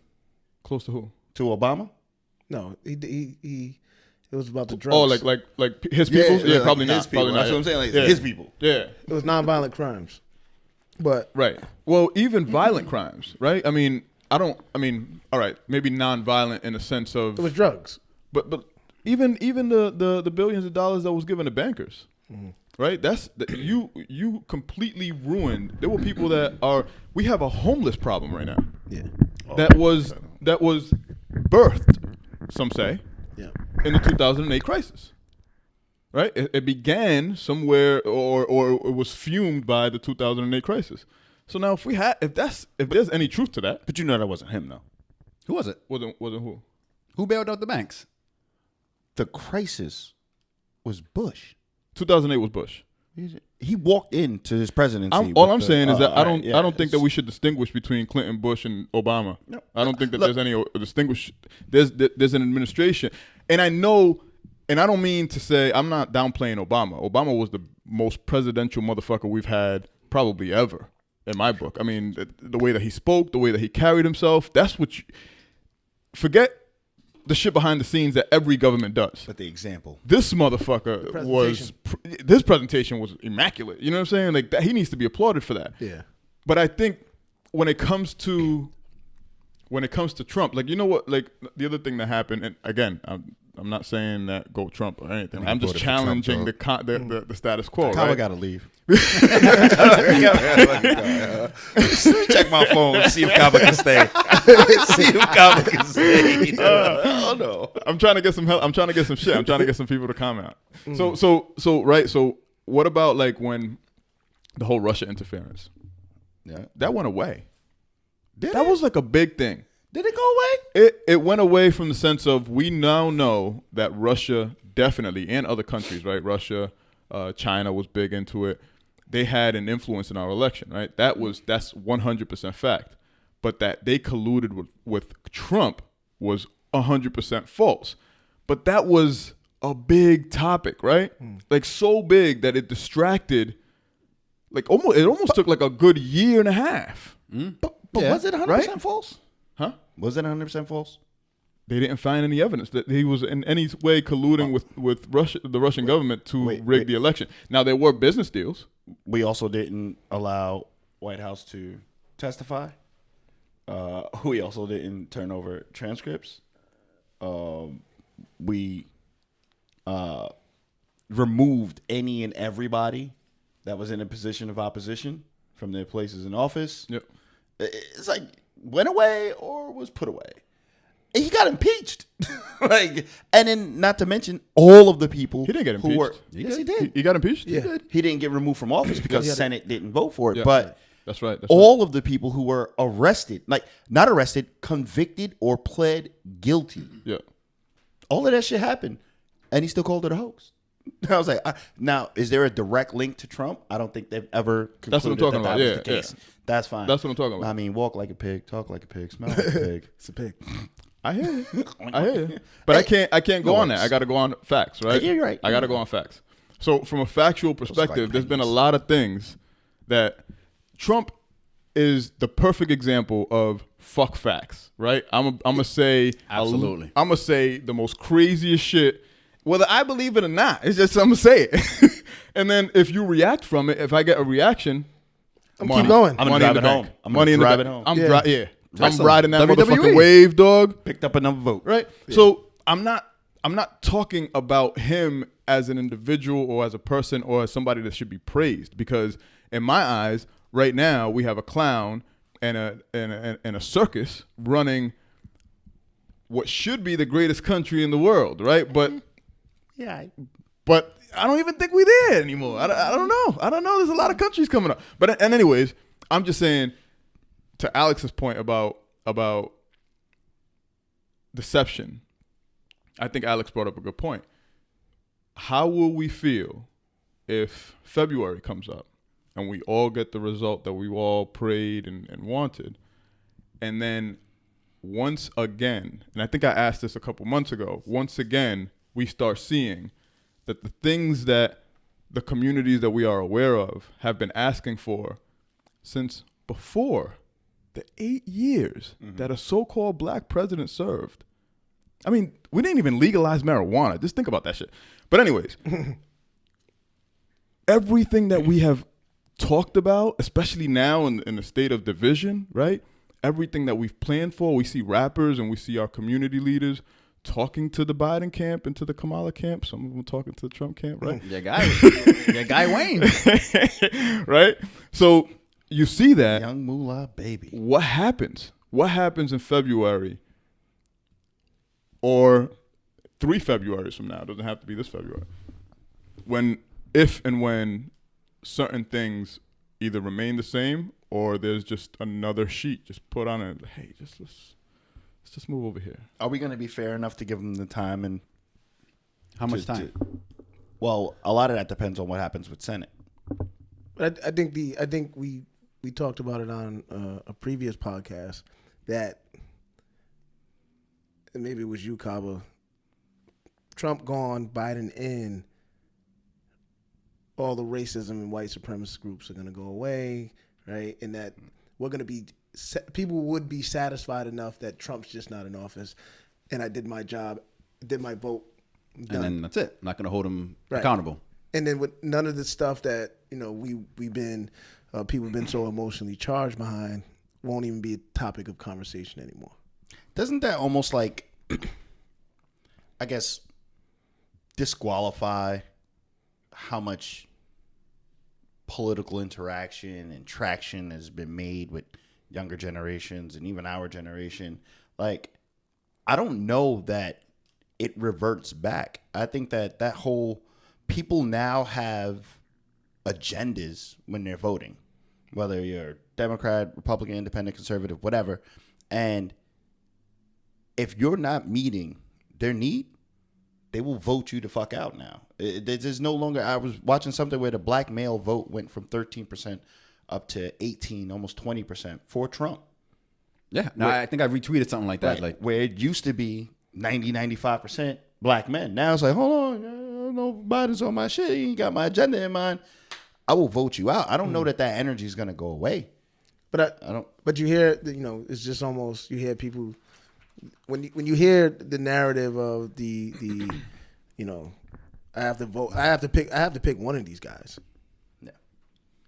close to who? To Obama? No, he it was about the drugs. Oh, like his people? Yeah, like probably his not. people. Probably not. That's what I'm saying. Like Yeah. his people. Yeah. It was nonviolent crimes. But Right. Well, even violent crimes, right? I mean, all right, maybe non-violent in the sense of, it was drugs. but even the billions of dollars that was given to bankers, right? You completely ruined. There were people we have a homeless problem right now. Yeah. That was birthed, some say, Yeah. in the 2008 crisis. Right? It began somewhere or it was fumed by the 2008 crisis. So now if there's any truth to that, But you know that wasn't him, though. Who was it? wasn't who? Who bailed out the banks? The crisis was Bush. 2008 was Bush. He walked into his presidency. All I'm saying is that I all don't right, I don't think that we should distinguish between Clinton, Bush, and Obama. No. I don't think that Look. there's any distinguish. There's an administration, and I know, and I don't mean to say I'm not downplaying Obama. Obama was the most presidential motherfucker we've had probably ever in my book. I mean, the way that he spoke, the way that he carried himself. That's what. Forget the shit behind the scenes that every government does. But the example. This motherfucker this presentation was immaculate. You know what I'm saying? Like that, he needs to be applauded for that. Yeah. But I think when it comes to Trump, like, you know what, like the other thing that happened, and again, I'm not saying that go Trump or anything. I'm just voted for Trump, challenging the status quo. Kyle Right? gotta leave. Check my phone. See if Kyle can stay. See if Kyle can stay. Oh no. I'm trying to get some help. I'm trying to get some shit. I'm trying to get some people to comment. So right. So what about like when the whole Russia interference Yeah. that went away? Did That it? was like a big thing. Did it go away? It went away from the sense of we now know that Russia definitely, and other countries, right? Russia, China was big into it. They had an influence in our election, right? That's 100% fact. But that they colluded with Trump was 100% false. But that was a big topic, right? Like so big that it distracted. Like it almost took like a good year and a half. But Yeah. was it 100% Right? false? Huh? Was it 100% false? They didn't find any evidence that he was in any way colluding with Russia, the Russian government to rig the election. Now, there were business deals. We also didn't allow White House to testify. We also didn't turn over transcripts. We removed any and everybody that was in a position of opposition from their places in office. Yep. It's like went away or was put away. And he got impeached. And then not to mention all of the people He didn't get who were impeached. yes, he did. He got impeached? Yeah. He didn't get removed from office because the Senate didn't vote for it. Yeah. But That's right. all of the people who were arrested, like not arrested, convicted or pled guilty. Yeah. All of that shit happened. And he still called it a hoax. I was like, now, is there a direct link to Trump? I don't think they've ever concluded That's what I'm talking that about. was Yeah, the case. yeah. That's fine. That's what I'm talking about. I mean, walk like a pig, talk like a pig, smell like a pig. It's a pig. I hear you. I hear you. But I can't go on that. I got to go on facts, right? Yeah, you're right. I got to go on facts. So from a factual perspective, there's been a lot of things that Trump is the perfect example of fuck facts, right? I'm gonna say Absolutely. I'm gonna say the most craziest shit, whether I believe it or not. It's just I'm gonna say it, and then if you react from it, if I get a reaction, I'm keep going. I'm gonna money drive in it the home. bank. I'm Money gonna in the drive bank. it home. I'm Yeah. I'm riding that WWE. motherfucking wave, dog. Picked up another vote. Right. So I'm not talking about him as an individual or as a person or as somebody that should be praised, because in my eyes, right now we have a clown and a circus running what should be the greatest country in the world, right? But I don't even think we're there anymore. I don't know. I don't know. There's a lot of countries coming up. But anyways, I'm just saying, to Alex's point about deception, I think Alex brought up a good point. How will we feel if February comes up and we all get the result that we all prayed and wanted, and then once again, and I think I asked this a couple months ago, once again we start seeing that the things that the communities that we are aware of have been asking for since before the 8 years that a so-called black president served. I mean, we didn't even legalize marijuana. Just think about that shit. But anyways, everything that we have talked about, especially now in the state of division, right? Everything that we've planned for, we see rappers and we see our community leaders talking to the Biden camp and to the Kamala camp. Some of them talking to the Trump camp, right? Your guy Wayne. Right? So you see that. Young moolah baby. What happens? What happens in February or 3 Februarys from now? It doesn't have to be this February. If and when certain things either remain the same or there's just another sheet just put on it. Hey, let's just move over here. Are we going to be fair enough to give them the time and How much time? well, a lot of that depends on what happens with Senate. But I think we talked about it on a previous podcast that, and maybe it was you, Kaba, Trump gone, Biden in, all the racism and white supremacist groups are going to go away, right? And that we're going to be, people would be satisfied enough that Trump's just not in office, and I did my job, did my vote, done. And then that's it. I'm not going to hold him Right. accountable. And then with none of the stuff that, we've been, people have been so emotionally charged behind, won't even be a topic of conversation anymore. Doesn't that almost like, I guess, disqualify how much political interaction and traction has been made with younger generations and even our generation? Like, I don't know that it reverts back. I think that whole people now have agendas when they're voting, whether you're Democrat, Republican, Independent, Conservative, whatever. And if you're not meeting their need, they will vote you the fuck out now. There's no longer, I was watching something where the black male vote went from 13% up to 18, almost 20% for Trump. Yeah. No, I think I retweeted something like that. Right. Like, where it used to be 95% black men. Now it's like, hold on, I don't know if Biden's on my shit. He ain't got my agenda in mind. I will vote you out. I don't know that energy is going to go away. But I don't. But you hear, it's just almost, you hear people, when you hear the narrative of the I have to vote, I have to pick one of these guys. Yeah.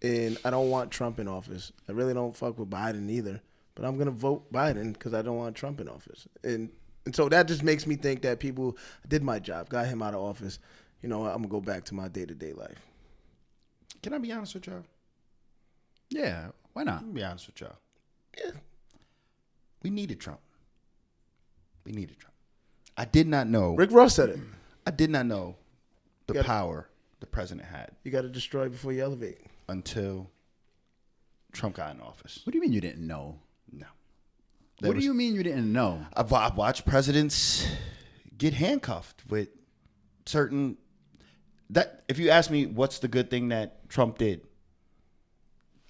And I don't want Trump in office. I really don't fuck with Biden either. But I'm gonna vote Biden because I don't want Trump in office. And so that just makes me think that people did my job, got him out of office. I'm gonna go back to my day-to-day life. Can I be honest with y'all? yeah, why not? I'll be honest with y'all. Yeah. We needed Trump. I did not know. Rick Ross said it. I did not know the Gotta- power the president had You got to destroy before you elevate. until Trump got in office. What do you mean you didn't know? No. What do you mean you didn't know? I've watched presidents get handcuffed with certain. That if you ask me what's the good thing that Trump did,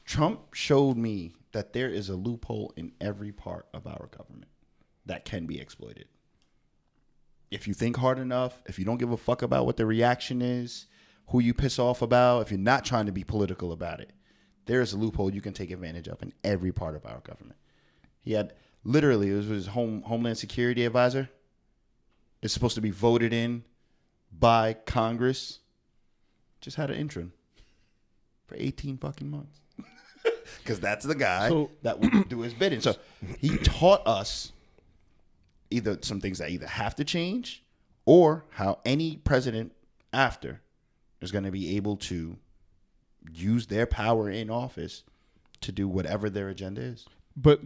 Trump showed me that there is a loophole in every part of our government that can be exploited. If you think hard enough, if you don't give a fuck about what the reaction is, who you piss off about, if you're not trying to be political about it, there is a loophole you can take advantage of in every part of our government. He had literally, it was his Homeland Security advisor. It's supposed to be voted in by Congress. Just had an interim for 18 fucking months. Because that's the guy that would do his bidding. So he taught us either some things that either have to change or how any president after is going to be able to use their power in office to do whatever their agenda is. But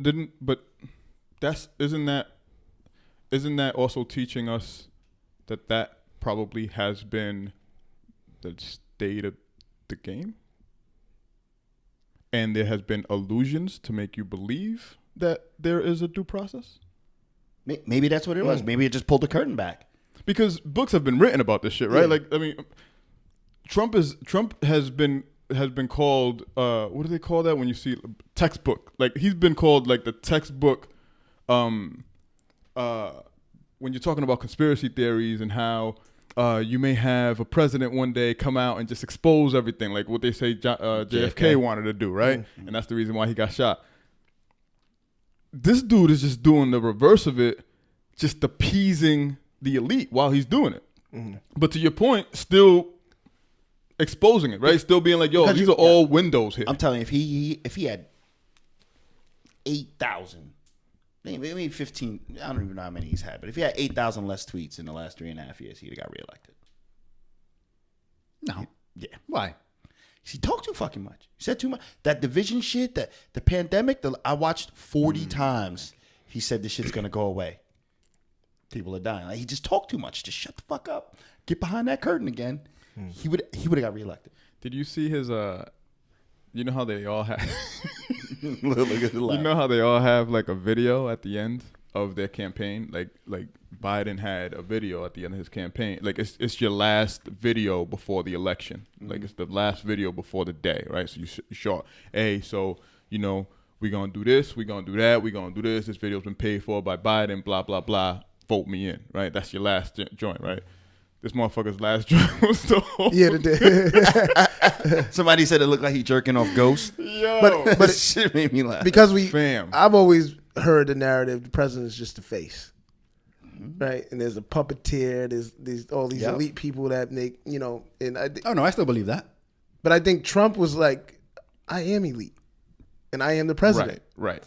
isn't that also teaching us that probably has been the state of the game? And there has been illusions to make you believe that there is a due process? Maybe that's what it was. Maybe it just pulled the curtain back. Because books have been written about this shit, right? Yeah. Like, I mean, Trump has been called what do they call that when you see textbook? Like, he's been called like the textbook when you're talking about conspiracy theories and how you may have a president one day come out and just expose everything, like what they say JFK wanted to do, right? Mm-hmm. And that's the reason why he got shot. This dude is just doing the reverse of it, just appeasing the elite while he's doing it. Mm-hmm. But to your point, still exposing it, right? Still being like, yo, these are all windows here. I'm telling you, if he had 8,000, maybe 15, I don't even know how many he's had, but if he had 8,000 less tweets in the last 3.5 years, he'd have got reelected. No. Yeah. Why? He talked too fucking much. He said too much. That division shit, the pandemic, I watched 40 times. He said this shit's going to go away. People are dying. Like, he just talked too much. Just shut the fuck up. Get behind that curtain again. He would have got reelected. Did you see his you know how they all have Look at the laugh. You know how they all have like a video at the end of their campaign? Like Biden had a video at the end of his campaign. Like it's your last video before the election. Mm-hmm. Like it's the last video before the day, right? So you show, hey, so you know we're gonna do this, we're gonna do that, we're gonna do this. This video's been paid for by Biden. Blah blah blah. Vote me in, right? That's your last joint, right? This motherfucker's last joint was the whole Somebody said it looked like he jerking off Ghost. Yo, but it shit made me laugh. Because Fam. I've always heard the narrative, the president's just the face. Right? And there's a puppeteer, there's all these elite people that make, you know, and I still believe that. But I think Trump was like, I am elite. And I am the president. Right.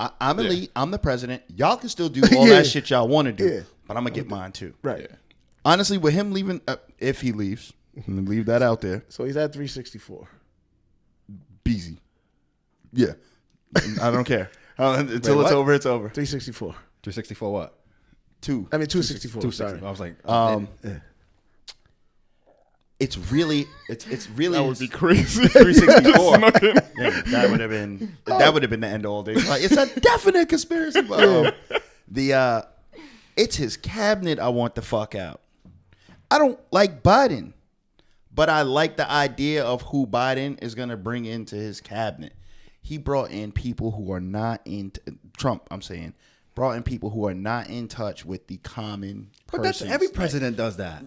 I'm elite. I'm the president. Y'all can still do all that shit y'all want to do. But I'm going to get mine too. Right. Yeah. Honestly, with him leaving, if he leaves, I'm going to leave that out there. So he's at 364. Busy. Yeah. I don't care. Until it's over, it's over. 364. 364 what? 264. 260. Sorry. I was like, it's really That would be crazy. 364. Yeah, that would have been the end of all days. Like, it's a definite conspiracy. But, it's his cabinet I want the fuck out. I don't like Biden, but I like the idea of who Biden is going to bring into his cabinet. He brought in people who are not in Trump. I'm saying brought in people who are not in touch with the common. But that's every president does that.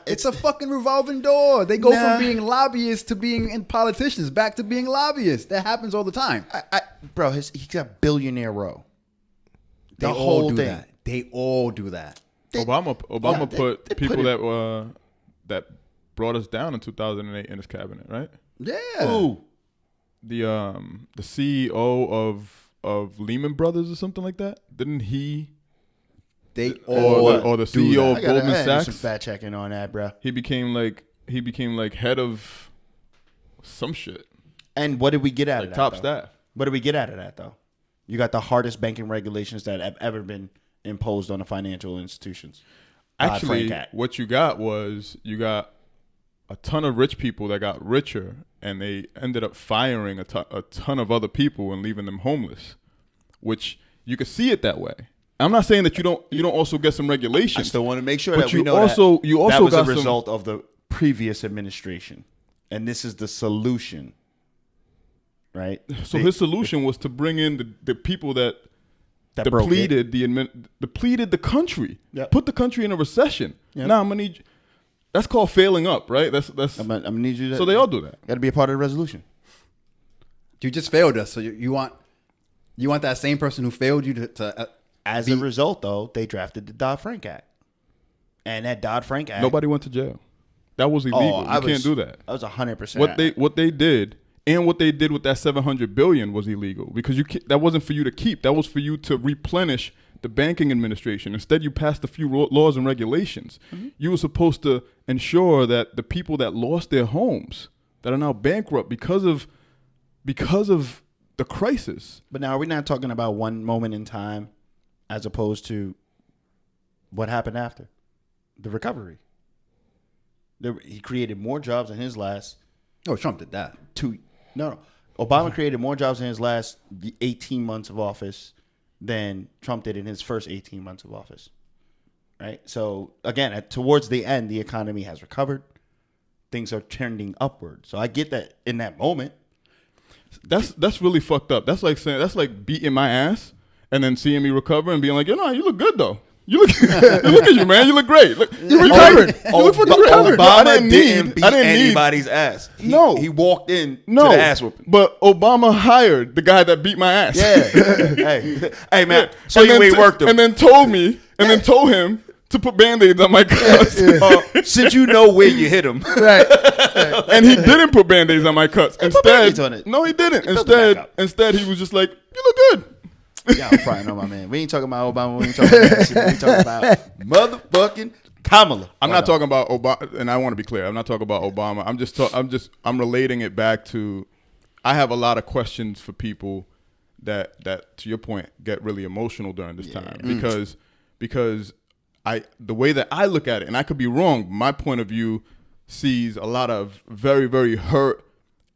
It's a fucking revolving door. They go from being lobbyists to being politicians, back to being lobbyists. That happens all the time. Bro, he's got billionaire row. They all do that. They all do that. Obama put people that brought us down in 2008 in his cabinet, right? Yeah. Ooh. The CEO of Lehman Brothers or something like that. Didn't he? They all or the CEO of Goldman I Sachs. some fact checking on that, bro. He became like head of some shit. And what did we get out of that? Top though? staff. What did we get out of that though? You got the hardest banking regulations that have ever been imposed on the financial institutions. Actually, what you got was a ton of rich people that got richer, and they ended up firing a ton of other people and leaving them homeless, which you could see it that way. I'm not saying that you don't also get some regulations. I still want to make sure but that you we know also that you also that was got a result of the previous administration, and this is the solution, right? So his solution was to bring in the people that depleted the country, put the country in a recession. Yep. Now I'm gonna need. That's called failing up, right? That's. I'm gonna need you to. So they all do that. Got to be a part of the resolution. You just failed us, so you want that same person who failed you to As a result, though, they drafted the Dodd-Frank Act, and that Dodd-Frank Act. Nobody went to jail. That was illegal. You can't do that. I was 100%. What they did and what they did with that $700 billion was illegal because that wasn't for you to keep. That was for you to replenish the banking administration. Instead, you passed a few laws and regulations. Mm-hmm. You were supposed to ensure that the people that lost their homes, that are now bankrupt because of the crisis. But now, are we not talking about one moment in time as opposed to what happened after? The recovery. He created more jobs in his last... Oh, Trump did that. No. Obama created more jobs in his last 18 months of office than Trump did in his first 18 months of office. Right? So, again, towards the end, the economy has recovered. Things are trending upward. So I get that in that moment. That's really fucked up. That's like beating my ass and then seeing me recover and being like, you look good though. You look at you, man. You look great. Look, you recovered. You look fucking recovered. Obama didn't beat anybody's ass. He walked in to the ass whooping. But Obama hired the guy that beat my ass. Yeah. hey, man. So you ain't worked him. And then told him to put Band-Aids on my cuts. Since you know where you hit him. Right. And he didn't put Band-Aids on my cuts. Band-Aids on it. No, he didn't. Instead, he was just like, you look good. Yeah, I'm frying on my man. We ain't talking about Obama. We ain't talking about that shit. We talking about motherfucking Kamala. I'm not talking about Obama, and I want to be clear. I'm not talking about Obama. I'm relating it back to. I have a lot of questions for people that to your point get really emotional during this time because the way that I look at it, and I could be wrong. My point of view sees a lot of very, very hurt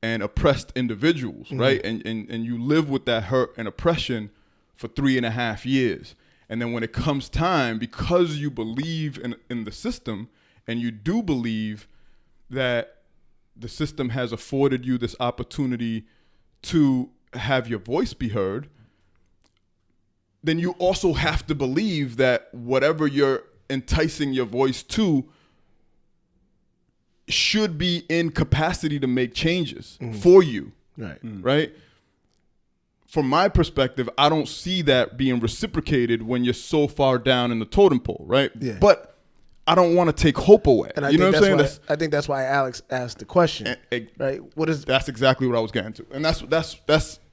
and oppressed individuals, right? And you live with that hurt and oppression for 3.5 years. And then when it comes time, because you believe in the system and you do believe that the system has afforded you this opportunity to have your voice be heard, then you also have to believe that whatever you're enticing your voice to should be in capacity to make changes for you. Right. Right? From my perspective, I don't see that being reciprocated when you're so far down in the totem pole, right? Yeah. But I don't want to take hope away. And you know what I'm saying? I think that's why Alex asked the question. Right? That's exactly what I was getting to. And that's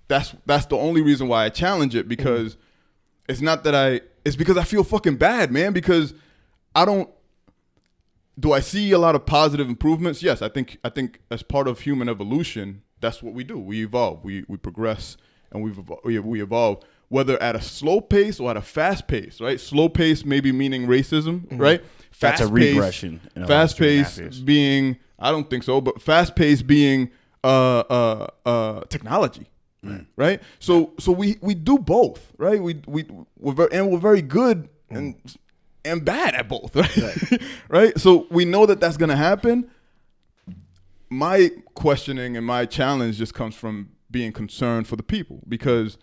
the only reason why I challenge it, because it's not that it's because I feel fucking bad, man, because do I see a lot of positive improvements? Yes, I think as part of human evolution, that's what we do. We evolve, we progress, and we evolve, whether at a slow pace or at a fast pace, right? Slow pace maybe meaning racism, right? That's a regression. Fast pace being, I don't think so, but fast pace being technology, right? So we do both, right? We're very good and bad at both, right? Right? So we know that that's going to happen. My questioning and my challenge just comes from being concerned for the people, because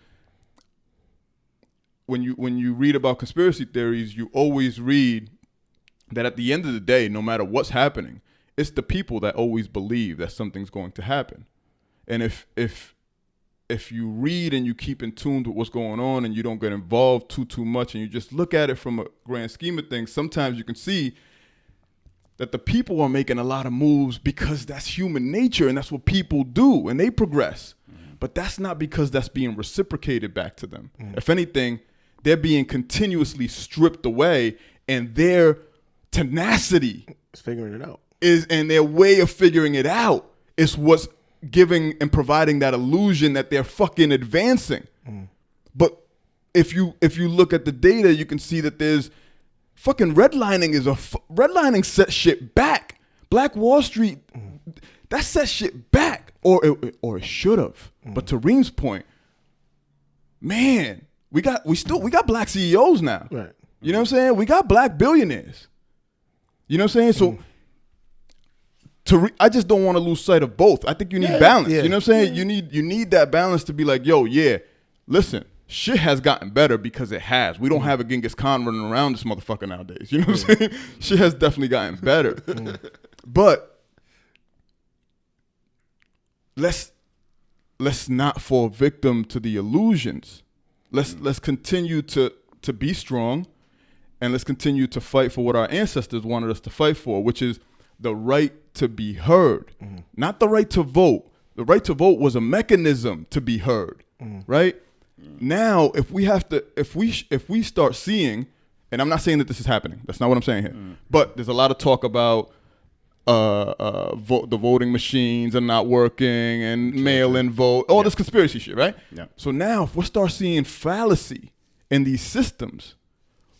when you read about conspiracy theories, you always read that at the end of the day, no matter what's happening, it's the people that always believe that something's going to happen. And if you read and you keep in tune with what's going on and you don't get involved too much and you just look at it from a grand scheme of things, sometimes you can see that the people are making a lot of moves because that's human nature and that's what people do and they progress. But that's not because that's being reciprocated back to them. If anything, they're being continuously stripped away, and their tenacity is figuring it out. And their way of figuring it out is what's giving and providing that illusion that they're fucking advancing. But if you look at the data, you can see that there's fucking redlining redlining set shit back. Black Wall Street, that set shit back, or it should have. But to Reem's point, man, we got black CEOs now. Right. You know what I'm saying? We got black billionaires. You know what I'm saying? So I just don't want to lose sight of both. I think you need balance. Yeah. You know what I'm saying? You need that balance to be like, yo, yeah, listen, shit has gotten better because it has. We don't have a Genghis Khan running around this motherfucker nowadays. You know what I'm saying? Shit has definitely gotten better. But let's let's not fall victim to the illusions. Let's continue to be strong, and let's continue to fight for what our ancestors wanted us to fight for, which is the right to be heard, not the right to vote. The right to vote was a mechanism to be heard, right? Now, if we start seeing, and I'm not saying that this is happening. That's not what I'm saying here. But there's a lot of talk about the voting machines are not working and mail-in vote, all this conspiracy shit, right? Yeah. So now, if we start seeing fallacy in these systems,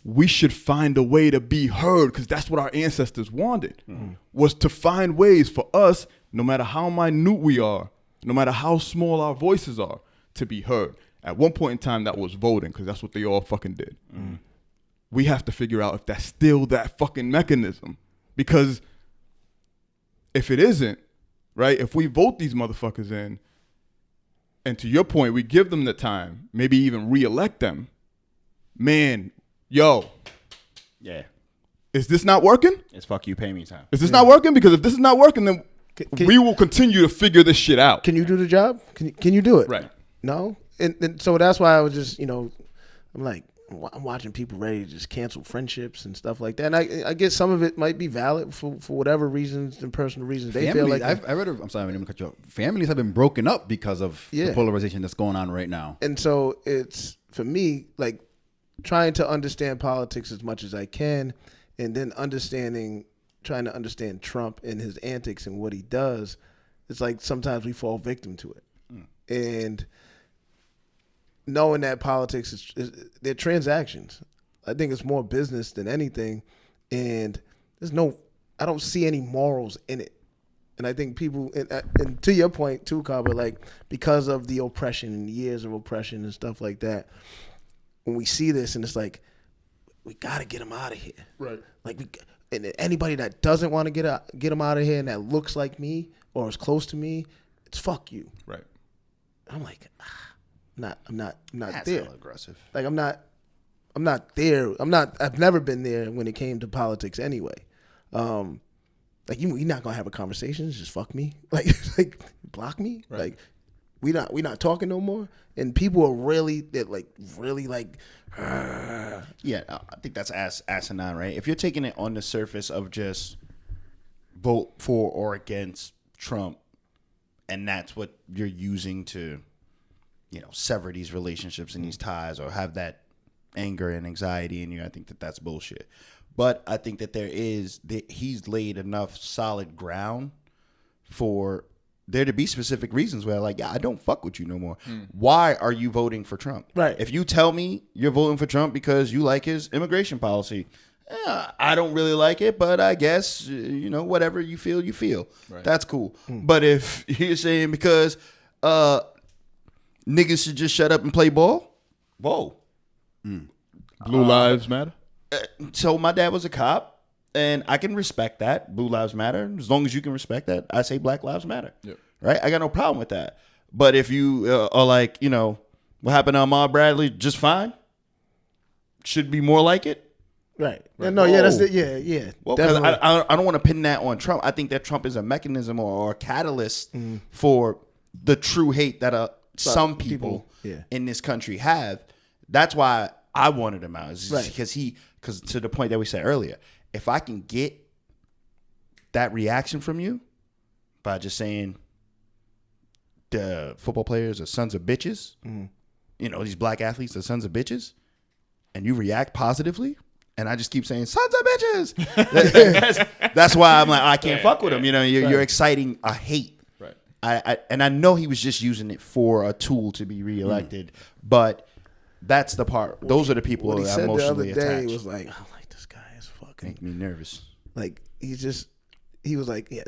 we should find a way to be heard, because that's what our ancestors wanted, was to find ways for us, no matter how minute we are, no matter how small our voices are, to be heard. At one point in time, that was voting, because that's what they all fucking did. We have to figure out if that's still that fucking mechanism, because if it isn't, right, if we vote these motherfuckers in, and to your point, we give them the time, maybe even re-elect them, man, yo, Yeah. is this not working? It's fuck you, pay me time. Is this not working? Because if this is not working, then we will continue to figure this shit out. Can you do the job? Can you do it? Right. No? And so that's why I was just, I'm like, I'm watching people ready to just cancel friendships and stuff like that. And I guess some of it might be valid for whatever reasons and personal reasons they feel like. I read. I'm sorry, I didn't cut you off. Families have been broken up because of the polarization that's going on right now. And so it's, for me, like, trying to understand politics as much as I can, and then trying to understand Trump and his antics and what he does. It's like sometimes we fall victim to it. And knowing that politics they're transactions. I think it's more business than anything. And I don't see any morals in it. And I think people, and to your point too, Kaba, like, because of the oppression and years of oppression and stuff like that, when we see this and it's like, we got to get him out of here. Right. Like, and anybody that doesn't want to get him out of here and that looks like me or is close to me, it's fuck you. Right. I'm like, I'm not That's there. hella aggressive. Like, I'm not there. I've never been there when it came to politics anyway. Like, you're not gonna have a conversation. It's just fuck me. Like block me. Right. Like, we not talking no more. And people are really like. Yeah, I think that's asinine, right? If you're taking it on the surface of just vote for or against Trump, and that's what you're using to, sever these relationships and these ties, or have that anger and anxiety in you, I think that that's bullshit. But I think that he's laid enough solid ground for there to be specific reasons where, like, yeah, I don't fuck with you no more. Why are you voting for Trump? Right. If you tell me you're voting for Trump because you like his immigration policy, I don't really like it, but I guess, whatever you feel, you feel. Right. That's cool. But if you're saying because niggas should just shut up and play ball, whoa. Blue Lives Matter? So my dad was a cop. And I can respect that. Blue Lives Matter. As long as you can respect that, I say Black Lives Matter. Yep. Right? I got no problem with that. But if you are like, what happened to Ahmaud Bradley, just fine. Should be more like it. Right. No, yeah, that's it. Yeah. Well, because I don't want to pin that on Trump. I think that Trump is a mechanism or a catalyst for the true hate that some people in this country have. That's why I wanted him out. Because to the point that we said earlier, if I can get that reaction from you by just saying the football players are sons of bitches, these black athletes are sons of bitches, and you react positively, and I just keep saying sons of bitches, that's why I'm like, I can't fuck with them. You're exciting a hate. Right. I know he was just using it for a tool to be reelected, but that's the part. Those are the people that are emotionally attached. The other day was like, I'm like, this guy is fucking make me nervous. Like, he was like, and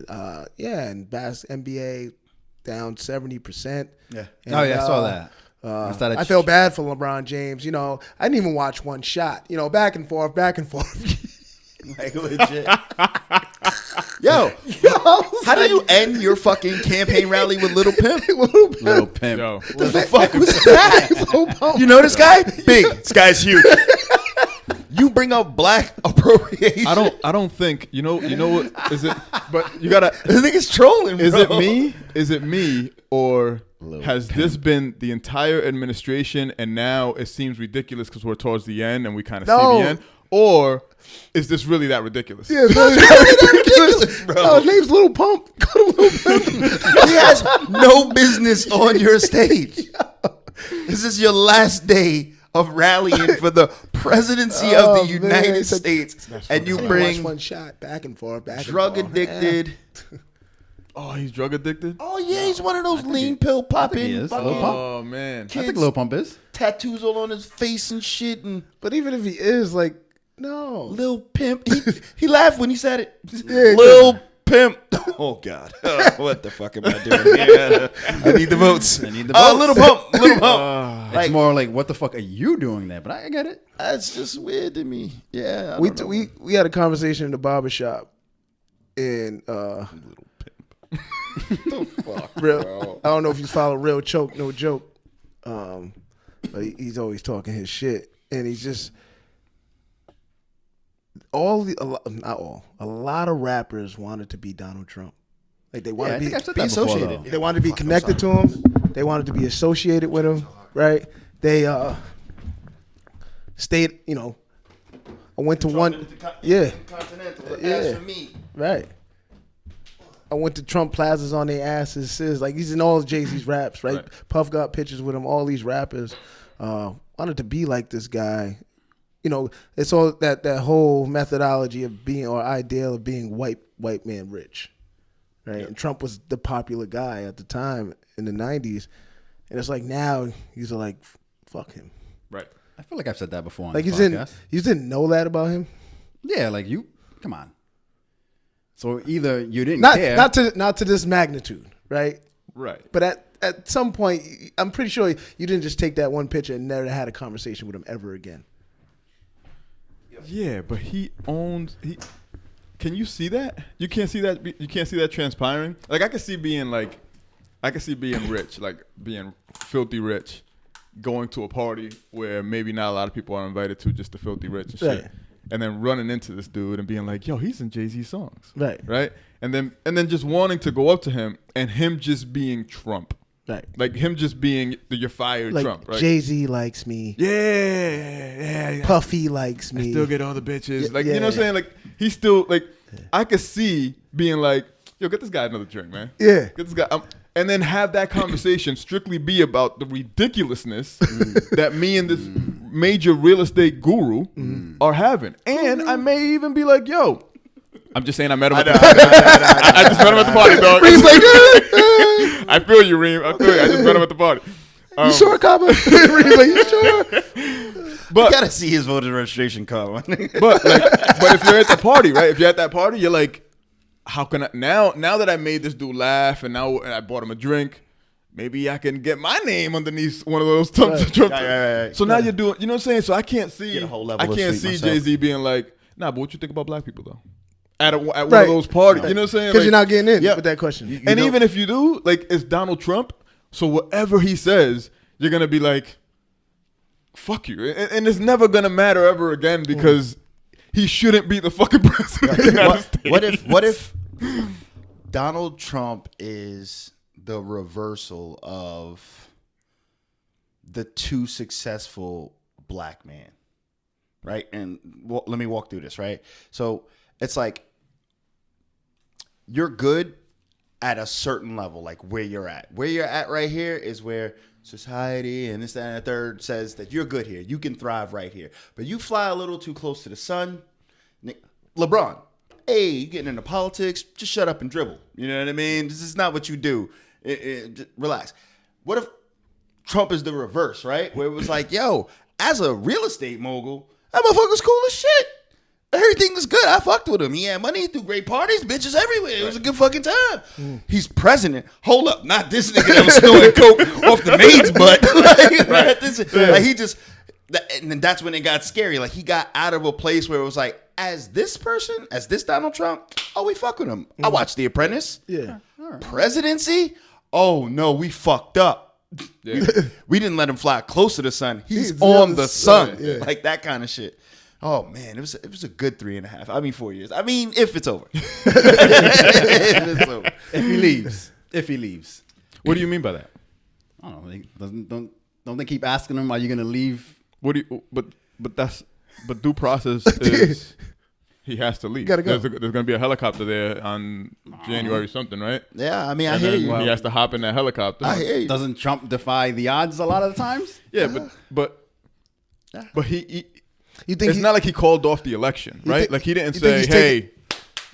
NBA down 70%. Yeah. And, I saw that. I feel bad for LeBron James. I didn't even watch one shot. Back and forth. Like, legit. Yo, how do you end your fucking campaign rally with Little Pimp? Little Pimp. Yo. What the fuck was that? You know this guy? Big. This guy's huge. You bring up black appropriation. I don't think you know what is it? But you gotta. This nigga's trolling. Bro. Is it me? Or has this been the entire administration, and now it seems ridiculous because we're towards the end and we kind of see the end, or is this really that ridiculous? Yeah, it's really that ridiculous, bro. No, his name's Little Pump. Go to Little Pump. He has no business on your stage. This is your last day of rallying for the presidency of the United States, and you bring one shot back and forth, drug addicted. Oh, he's drug addicted? Oh yeah, he's one of those lean pill popping. he is. Lil Pump. Oh man, I think Lil Pump is. Tattoos all on his face and shit, and but even if he is, like, no, Lil Pimp. He laughed when he said it. Yeah, Lil Pimp. Oh God, what the fuck am I doing here? I need the votes. I need the votes. Little Pump. Little Pump. It's more like, what the fuck are you doing there? But I get it. That's just weird to me. Yeah, I we don't know. we had a conversation in the barbershop, and Little Pimp. The fuck, real. bro. I don't know if you follow Real Choke, No Joke, but he's always talking his shit, and he's just a lot of rappers wanted to be Donald Trump. Like they wanted to be associated. They wanted to be connected to him. They wanted to be associated with him, right? They stayed. You know, I went to one. Yeah, yeah, right. I went to Trump plazas on their asses. Like he's in all Jay-Z's raps, right? Puff got pictures with him. All these rappers wanted to be like this guy. You know, it's all that whole methodology of being, or ideal of being white man rich, right? And Trump was the popular guy at the time in the 90s. And it's like now he's like, fuck him. Right. I feel like I've said that before on like this podcast. You didn't know that about him? Yeah, like come on. So either you didn't care. Not to this magnitude, right? Right. But at some point, I'm pretty sure you didn't just take that one picture and never had a conversation with him ever again. Yeah, but he owns. Can you see that? You can't see that. You can't see that transpiring. Like I can see being rich, like being filthy rich, going to a party where maybe not a lot of people are invited to, just the filthy rich and shit, and then running into this dude and being like, "Yo, he's in Jay-Z songs," right? And then just wanting to go up to him and him just being Trump. Right. Like him just being you're fired like Trump, right? Jay-Z likes me. Yeah. Puffy likes me. I still get all the bitches. Yeah, like, you know what I'm saying? Like, he's still, like, I could see being like, yo, get this guy another drink, man. Yeah. Get this guy. And then have that conversation strictly be about the ridiculousness that me and this major real estate guru are having. And I may even be like, yo, I'm just saying I met him at the party. I just met him at the party, dog. He's like, I feel you, Reem. I feel you. I just met him at the party. You sure, Kaba? He's like, you sure? But you gotta see his voter registration card. but if you're at the party, right? If you're at that party, you're like, how can I now that I made this dude laugh and now I bought him a drink, maybe I can get my name underneath one of those Trump. Right. So now you're doing, you know what I'm saying? So I can't see Get a whole level I of can't sleep see myself. Jay-Z being like, nah, but what you think about black people though? At one of those parties, you know what I'm saying? Because Like, you're not getting in with that question. and even if you do, like, it's Donald Trump. So whatever he says, you're gonna be like, fuck you, and it's never gonna matter ever again because he shouldn't be the fucking president of the United States. What if Donald Trump is the reversal of the too successful black man, right? And let me walk through this, right? So it's like you're good at a certain level, like where you're at. Where you're at right here is where society and this, that, and the third says that you're good here. You can thrive right here. But you fly a little too close to the sun. LeBron, hey, you getting into politics, just shut up and dribble. You know what I mean? This is not what you do. Relax. What if Trump is the reverse, right? Where it was like, yo, as a real estate mogul, that motherfucker's cool as shit. Everything was good. I fucked with him. He had money, he threw great parties, bitches everywhere. It was a good fucking time. He's president. Hold up, not this nigga that was snorting coke off the maid's butt. Like he just, and then that's when it got scary. Like he got out of a place where it was like, as this person, as this Donald Trump, oh, we fuck with him. I watched The Apprentice. Yeah. Presidency? Oh no, we fucked up. Yeah. We didn't let him fly close to the sun. He's on the sun. Yeah. Like that kind of shit. Oh man, it was a good 3.5. I mean 4 years. I mean, if it's over. If it's over. If he leaves. What do you mean by that? I don't know. Don't they keep asking him, "Are you gonna leave?" What do you? But due process is he has to leave. Gotta go. There's going to be a helicopter there on January something, right? Yeah, I mean, I And hear then you. he has to hop in that helicopter. I hear you. Doesn't Trump defy the odds a lot of the times? Yeah, but he You think it's not like he called off the election, right? think- Like he didn't you think say, he's "Hey,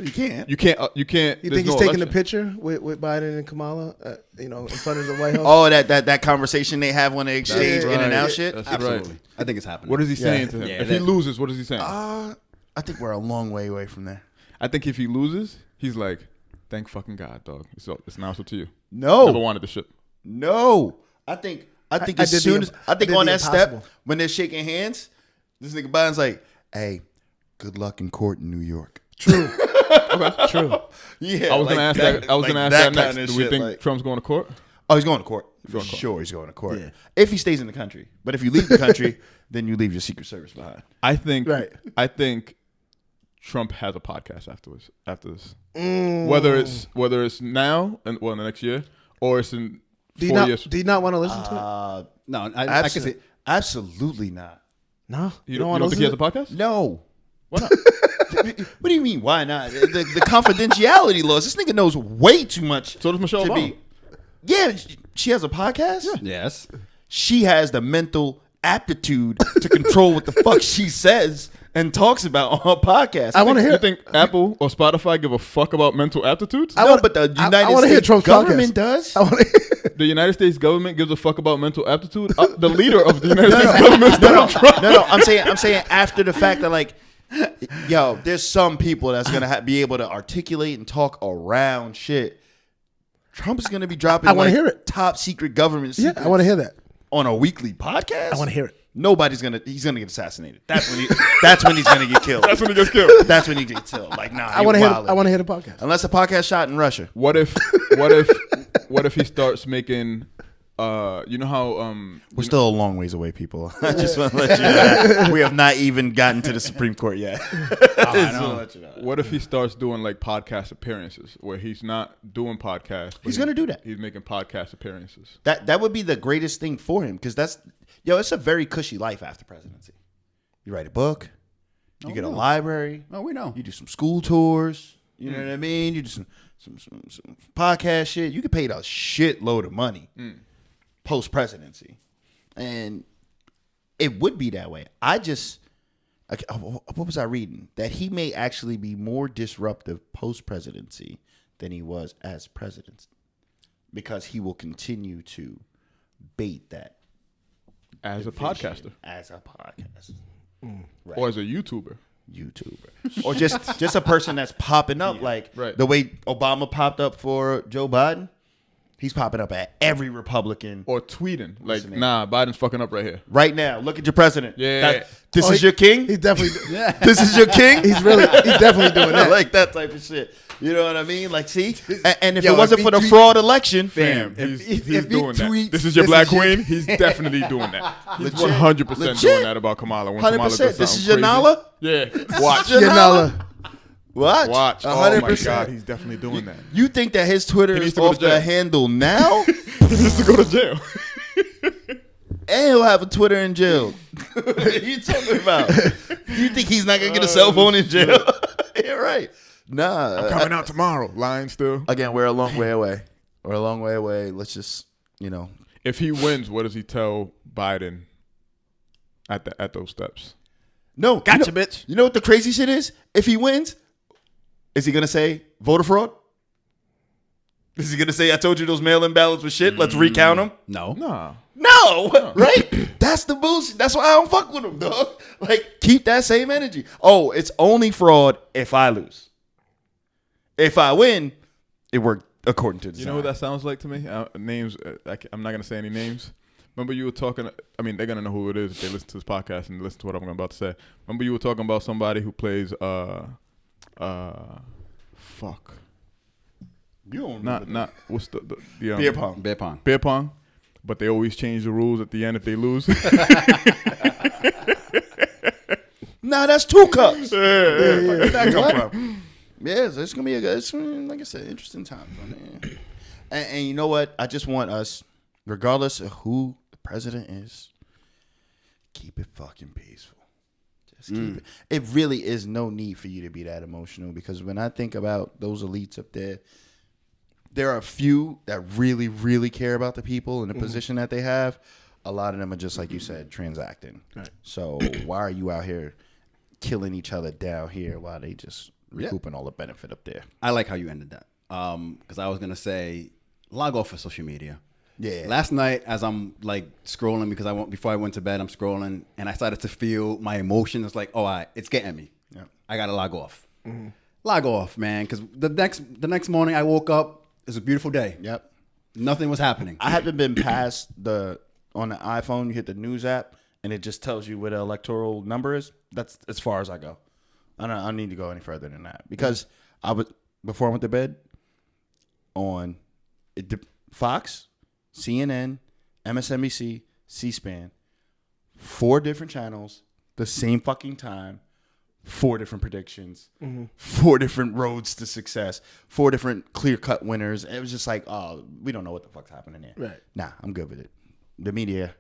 You can't. you can't." You there's think he's no taking the election. picture with Biden and Kamala, in front of the White House? Oh, that conversation they have when they exchange in and out right. shit. That's Absolutely. right. I think it's happening. What is he saying to him? Yeah, If he that- loses, what is he saying? I think we're a long way away from there. I think if he loses, he's like, "Thank fucking God, dog. It's now up to you." No, Never wanted the shit. no. I think I as did soon the- as I think did on the that step impossible. when they're shaking hands, this nigga Biden's like, "Hey, good luck in court in New York." True. True. Yeah, I was gonna ask that. I was gonna ask that next. kind of Do we shit, think like- Trump's going to court? Oh, he's going to court. For going to court. sure, he's going to court. Yeah. If he stays in the country, but if you leave the country, then you leave your Secret Service behind. I think. Right. I think Trump has a podcast afterwards. After this, Mm. whether it's now and in the next year, or it's in Do you 4 not? years. Do you not want to listen to it? No, I can see. Absolutely not. No. You don't, want think to he has listen a to podcast? No. Why not? What do you mean? Why not? The confidentiality laws. This nigga knows way too much. So does Michelle to Obama. Yeah, she has a podcast. Yes. She has the mental aptitude to control what the fuck she says and talks about on her podcast. I want to hear. You think Apple or Spotify give a fuck about mental aptitudes? No, but the United wanna hear States Trump's government podcast. does. I want to. The United States government gives a fuck about mental aptitude. The leader of the United States government is Donald Trump. No. I'm saying after the fact that like, yo, there's some people that's gonna be able to articulate and talk around shit. Trump's gonna be dropping. I wanna like, hear it. Top secret government. Yeah, I want to hear that. on a weekly podcast. I want to hear it. Nobody's gonna. He's gonna get assassinated. That's when he's gonna get killed. That's when he gets killed. That's when he gets killed. Like, nah. I want to hear. I want to hear the podcast. Unless the podcast shot in Russia. What if he starts making? You know how We're still a long ways away, people. I just want to let you know that. We have not even gotten to the Supreme Court yet. I know. what if he starts doing like podcast appearances where he's not doing podcasts? but He's gonna do that. He's making podcast appearances. That would be the greatest thing for him because it's a very cushy life after presidency. You write a book, you get a library, Oh, we know. you do some school tours. You know what I mean? You do some podcast shit. You get paid a shitload of money post presidency, and it would be that way. What was I reading? That he may actually be more disruptive post presidency than he was as president, because he will continue to bait that As a podcaster as a podcast. or as a YouTuber. Or just a person that's popping up like Right. the way Obama popped up for Joe Biden. He's popping up at every Republican Or tweeting like, Listening. nah, Biden's fucking up right here. right now. Look at your president. Yeah. This is your king. He's definitely. This is your king. He's definitely doing that. like that type of shit. You know what I mean? Like, see, and if Yo, it wasn't if for he the tweet- fraud election, Fam, If he's he doing that. tweets, This is your this black is your- queen. He's definitely doing that. He's Legit. 100% Legit. doing that about Kamala. When Kamala 100%. does This something is your crazy. Nala? Yeah, watch. your Yanala. Watch. Oh my 100%. God, he's definitely doing that. You think that his Twitter needs is to go to off the jail. handle now? He needs to go to jail. And he'll have a Twitter in jail. What are you talking about? You think he's not gonna get a cell phone in jail? You're right. Nah. Coming out tomorrow. Lying still. Again, we're a long way away. We're a long way away. Let's just, If he wins, what does he tell Biden at those steps? No. Gotcha, bitch. You know what the crazy shit is? If he wins, is he gonna say voter fraud? Is he gonna say I told you those mail-in ballots were shit? Let's recount them. No. Nah. No, right? That's the bullshit. That's why I don't fuck with him, dog. Like, keep that same energy. Oh, it's only fraud if I lose. If I win, it worked according to design. You know what that sounds like to me? Names. I'm not gonna say any names. Remember you were talking. I mean, they're gonna know who it is if they listen to this podcast and listen to what I'm about to say. Remember you were talking about somebody who plays fuck. You don't remember Not what's the beer pong. Beer pong. beer pong, but they always change the rules at the end if they lose. Nah, that's 2 cups. Where'd that come What? from? Yeah, so it's gonna be like I said, interesting time. And you know what? I just want us regardless of who the president is, keep it fucking peaceful. Just keep it. It really is no need for you to be that emotional, because when I think about those elites up there, there are a few that really, really care about the people and the position that they have. A lot of them are just, like you said, transacting. Right. So why are you out here killing each other down here while they just recouping all the benefit up there? I like how you ended that. Because I was going to say, log off of social media. Yeah. Last night, as I'm like scrolling, because before I went to bed, I'm scrolling, and I started to feel my emotion. It's like, it's getting me. Yep. I got to log off. Mm-hmm. Log off, man. Because the next morning I woke up, it was a beautiful day. Yep. Nothing was happening. I haven't been past on the iPhone, you hit the news app, and it just tells you what the electoral number is. That's as far as I go. I don't need to go any further than that, because before I went to bed, on Fox, CNN, MSNBC, C-SPAN, 4 different channels, the same fucking time, 4 different predictions, 4 different roads to success, 4 different clear-cut winners. It was just like, we don't know what the fuck's happening there. Right. Nah, I'm good with it. The media,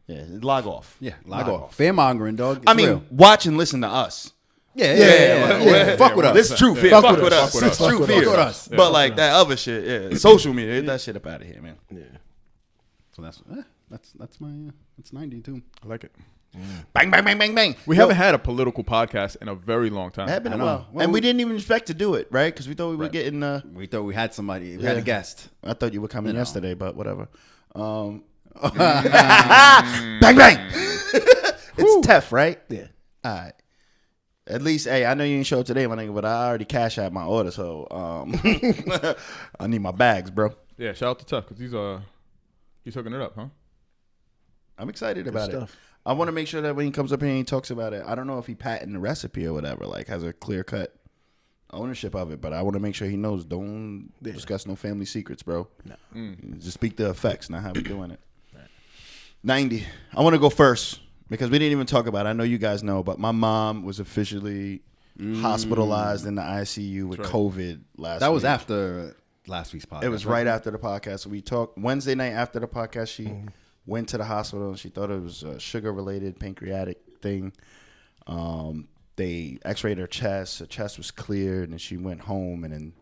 log off. Yeah, log off. Fear-mongering, dog. It's I mean, real. watch and listen to us. Yeah. Fuck with us. This is true fear. Fuck with us. It's true fear. Fuck with us. But like that other shit, social media, get that shit up out of here, man. Yeah. So that's my that's 90 too. I like it. Bang, bang, bang, bang, bang. We haven't had a political podcast in a very long time. It had been a while. And we didn't even expect to do it, right? Because we thought we were getting. We thought we had somebody. We had a guest. I thought you were coming yesterday, but whatever. Bang, bang. It's tough, right? Yeah. All right. At least, hey, I know you didn't show up today, my nigga, but I already cashed out my order, so I need my bags, bro. Yeah, shout out to Tuff, because he's hooking it up, huh? I'm excited about it. I want to make sure that when he comes up here and he talks about it, I don't know if he patented the recipe or whatever, like has a clear cut ownership of it, but I want to make sure he knows. Don't discuss no family secrets, bro. No. Just speak the effects, not how we doing it. Right. 90. I want to go first because we didn't even talk about it. I know you guys know, but my mom was officially hospitalized in the ICU with COVID last week. That was after last week's podcast. It was right after the podcast. So we talked Wednesday night after the podcast. She went to the hospital and she thought it was a sugar-related pancreatic thing. They x-rayed her chest. Her chest was cleared, and she went home. And then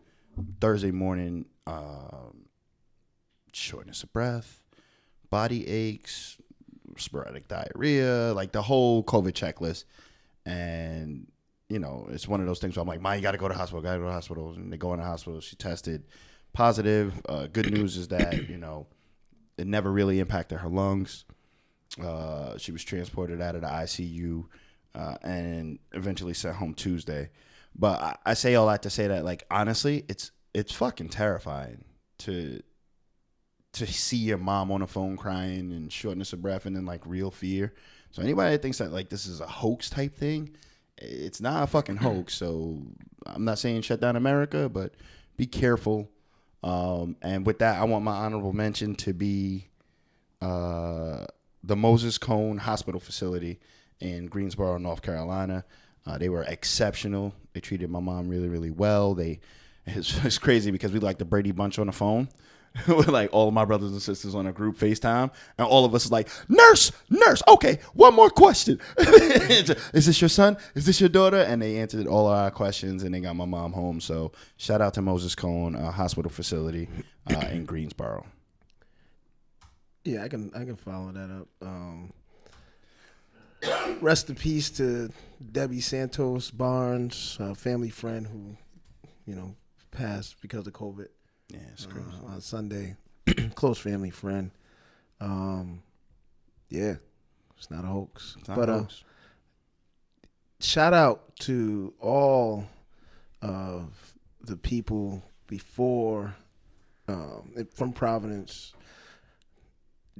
Thursday morning, shortness of breath, body aches, sporadic diarrhea, like the whole COVID checklist. And, you know, it's one of those things where I'm like, Ma, you got to go to the hospital, And they go in the hospital. She tested positive. Good news is that, you know, it never really impacted her lungs. She was transported out of the ICU and eventually sent home Tuesday. But I say all that to say that, like, honestly, it's fucking terrifying to see your mom on the phone crying and shortness of breath and then, like, real fear. So anybody that thinks that, like, this is a hoax type thing, it's not a fucking hoax. So I'm not saying shut down America, but be careful. And with that, I want my honorable mention to be the Moses Cone Hospital Facility in Greensboro, North Carolina. They were exceptional. They treated my mom really, really well. It's crazy because we like the Brady Bunch on the phone. With like all of my brothers and sisters on a group FaceTime, and all of us is like, nurse, okay, one more question. Is this your son? Is this your daughter? And they answered all of our questions, and they got my mom home. So shout out to Moses Cone Hospital Facility in Greensboro. Yeah, I can follow that up. Rest in peace to Debbie Santos Barnes, a family friend who, you know, passed because of COVID. Yeah, it's crazy. On Sunday. Close family friend. Yeah, it's not a hoax. It's not a hoax. Shout out to all of the people before from Providence.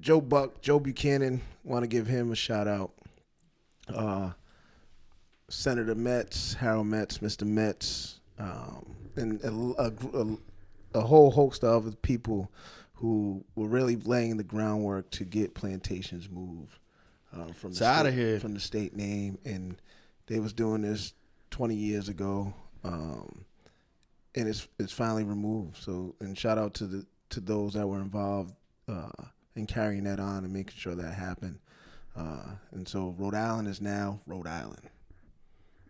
Joe Buchanan, want to give him a shout out. Senator Metz, Harold Metz, Mr. Metz, and a whole host of other people who were really laying the groundwork to get plantations moved from the state name, and they was doing this 20 years ago, and it's finally removed. So, and shout out to those that were involved and carrying that on and making sure that happened. And so Rhode Island is now Rhode Island.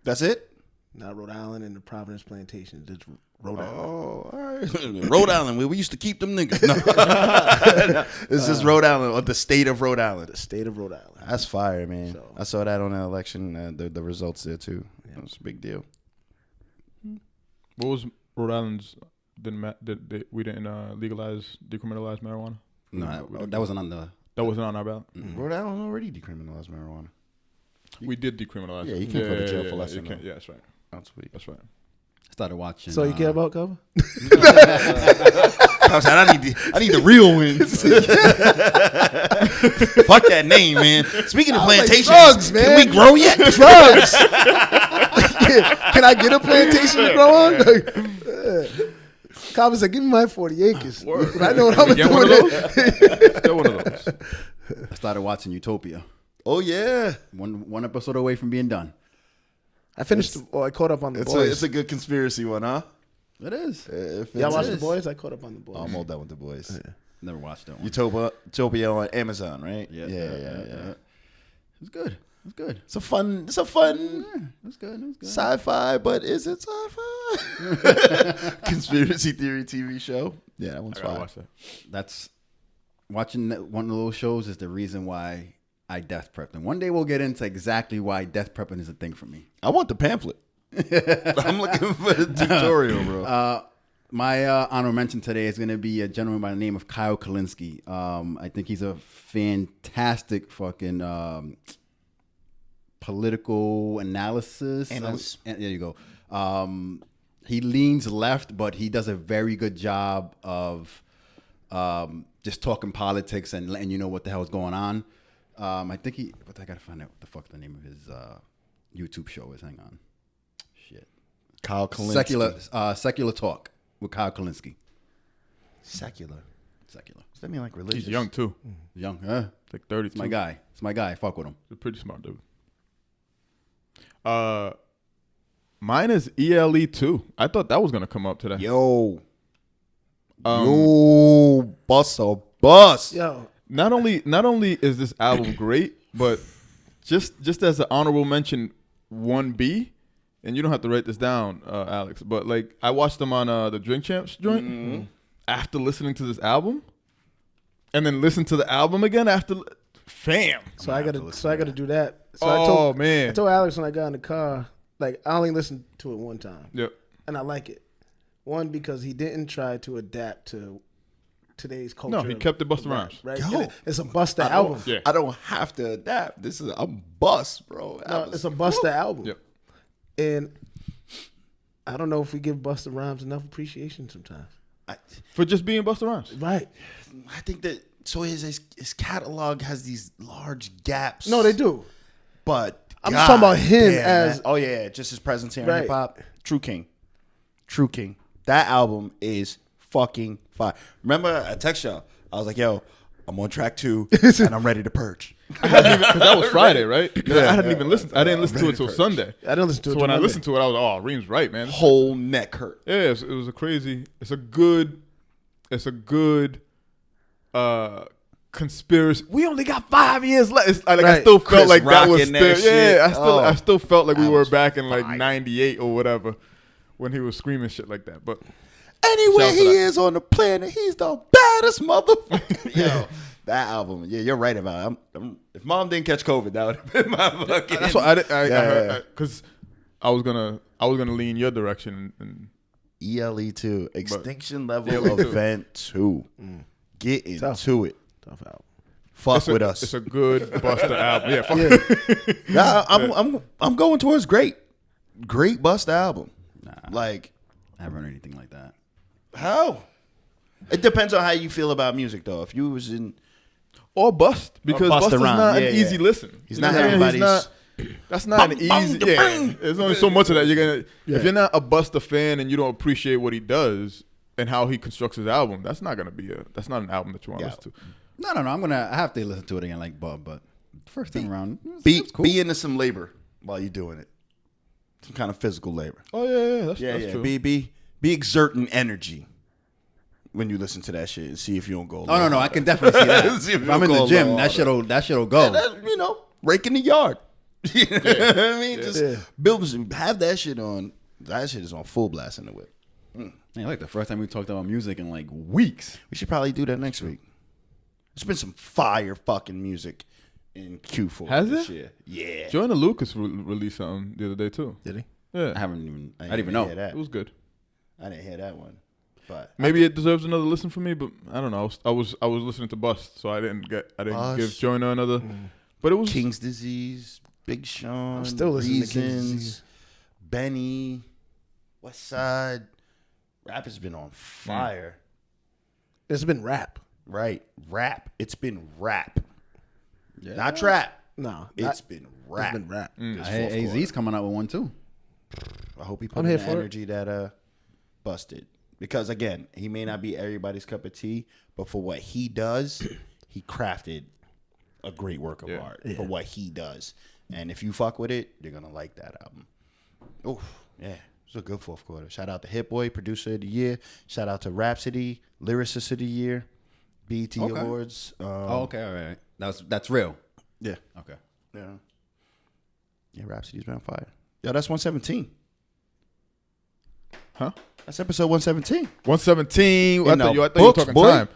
That's it? Not Rhode Island and the Providence Plantations. It's Rhode Island. Oh, all right. Rhode Island, where we used to keep them niggas. No. It's just Rhode Island, or the state of Rhode Island. The state of Rhode Island. That's fire, man. So- I saw that on the election, the results there, too. That was a big deal. What was Rhode Island's? We didn't legalize, decriminalize marijuana? No, that wasn't on the. That wasn't on our ballot. Rhode Island already decriminalized marijuana. We did decriminalize. Yeah, it. you can't go to jail for less you than can't- that. Yeah, that's right. That's sweet. That's right. Started watching. So you care about cover? I need the real wins. Fuck that name, man. Speaking of plantations, drugs, man. can we grow yet? Drugs. Can I get a plantation to grow on? Cobb said, "Give me my 40 acres. But I know what I'm Get doing. one of those? Get one of those. I started watching Utopia. Oh yeah, One episode away from being done. I finished. I caught up on the it's boys. a good conspiracy one, huh? It is. Y'all watched it the is. boys? I caught up on the boys. I'm all done with the boys. Never watched that one. Utopia on Amazon, right? Yeah. Yeah. It's good. It's good. It's a fun It's good. It's good. sci-fi, but is it sci-fi? Conspiracy theory TV show. Yeah, that one's I gotta fine. watch that. That's watching one of those shows is the reason why I death prepped. And one day we'll get into exactly why death prepping is a thing for me. I want the pamphlet. I'm looking for the tutorial, bro. My honor mention today is going to be a gentleman by the name of Kyle Kulinski. I think he's a fantastic fucking political analysis. Analyst. There you go. He leans left, but he does a very good job of just talking politics and letting you know what the hell is going on. I think but I got to find out what the fuck the name of his YouTube show is. Hang on. Shit. Kyle Kulinski. Secular Talk with Kyle Kulinski. Secular. Secular. Does that mean like religious? He's young too. Young. Like 32. It's my guy. It's my guy. Fuck with him. He's a pretty smart dude. Mine is ELE2. I thought that was gonna come up today. Yo, bus a bus. Yo, Not only is this album great, but just as an honorable mention, 1B, and you don't have to write this down, Alex. But like I watched them on the Drink Champs joint after listening to this album, and then listen to the album again after. Fam. so I gotta do that. So Oh I man. told Alex when I got in the car, like I only listened to it one time, Yep. and I like it. One, because he didn't try to adapt to today's culture. No, he kept it Busta Rhymes. Right? Yo, It's a Busta album. Yeah. I don't have to adapt. I'm bus, bro. No, it's a Busta album. Yep. And I don't know if we give Busta Rhymes enough appreciation sometimes. For just being Busta Rhymes. Right. I think that his catalog has these large gaps. No, they do. But I'm just talking about him as- man. Oh yeah, just his presence here in Right. hip hop. True King. That album is fucking fire. Remember, I text y'all. I was like, "Yo, I'm on track 2, and I'm ready to purge." Because that was Friday, right? I hadn't even listened. I didn't listen to it until Sunday. I didn't listen to it. So till when I Monday. listened to it, I was oh, Reem's right, man. Whole neck hurt. Yeah, it was a crazy. It's a good conspiracy. We only got 5 years left. It's, like I Right. still felt Chris like that was rocking still. that shit. Yeah, I still felt like we that were was back in like fire. '98 or whatever when he was screaming shit like that. But Anywhere Shout out to he that. is on the planet, he's the baddest motherfucker. Yo, that album. Yeah, you're right about it. If Mom didn't catch COVID, that would have been my fucking. that's what I Yeah. heard because I was gonna lean your direction and ELE2, Extinction Level ELE2. Event 2. Get Tough. into it. Tough album. Fuck with It's us. a good Busta album. Yeah, fuck Yeah, I'm going towards great Busta album. Like, I haven't heard anything like that. how? It depends on how you feel about music, though. If you was in, or Bust because Busta Busta's Rhymes. not Yeah, an yeah. easy listen. He's You know not what I'm saying? everybody's. That's not an Bum, easy. bum, Yeah, bum. there's only so much of that. You're gonna if you're not a Busta fan and you don't appreciate what he does and how he constructs his album, that's not gonna be that's not an album that you want to Yeah. listen to. No. I have to listen to it again like Bub, but first time around, it be was cool. be into some labor while you're doing it. Some kind of physical labor. Oh yeah, that's Yeah. true. Be exerting energy. when you listen to that shit and see if you don't go. Oh no, I can definitely see that. See if If you I'm in go the a gym, little that shit'll go. You know, rake in the yard. You know what I mean? Just build, have that shit on. That shit is on full blast in the whip. Man, like the first time we talked about music in like weeks. We should probably do that next week. There's been some fire fucking music in Q4 Has this it? year. Yeah. Joyner Lucas released something the other day too. Did he? Yeah, I didn't I even know. hear that. it was good. I didn't hear that one. But Maybe it deserves another listen for me, but I don't know. I was listening to Bust, so I didn't Bust. give Joyner another. But it was King's Disease, Big Sean, I'm still listening to King's Reasons, Disease. Benny, West Side. Rap has been on fire. It's been rap. Right. Rap. It's been rap. Yeah. Not trap. No, It's been rap. It's been rap. This Hey, fourth quarter. AZ's coming out with one too. I hope he put I'm in here the for it. energy that busted. Because again, he may not be everybody's cup of tea, but for what he does, he crafted a great work of art for what he does. And if you fuck with it, you're gonna like that album. Oh, yeah. It was a good fourth quarter. Shout out to Hit Boy, Producer of the Year. Shout out to Rhapsody, Lyricist of the Year, BET Okay. Awards. Oh, okay, all right. That's real. Yeah. Okay. Yeah. Yeah, Rhapsody's been on fire. Yo, that's 117. Huh? That's episode 117. 117. I In thought the you were books, talking boy. time.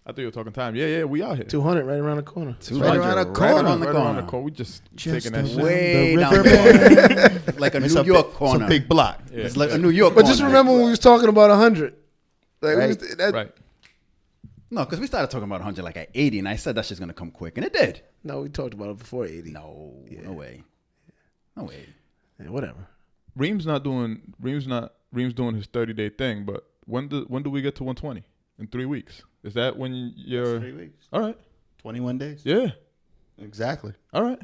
I thought you were talking time. Yeah, we out here. 200 right around the corner. Right around the corner. Right around the corner. We just Just taking that around shit. Way The down river there. Like a It's New a York big, corner. It's a big block. Yeah. It's like a New York But corner. just remember when we was talking about 100. Like, Right. Right. No, because we started talking about 100 like at 80, and I said that shit's going to come quick, and it did. No, we talked about it before 80. No way. No way. Yeah, whatever. Reem's doing his 30-day thing, but when do we get to 120? In 3 weeks. Is that when you're 3 weeks. all right? 21 days. Yeah. Exactly. All right.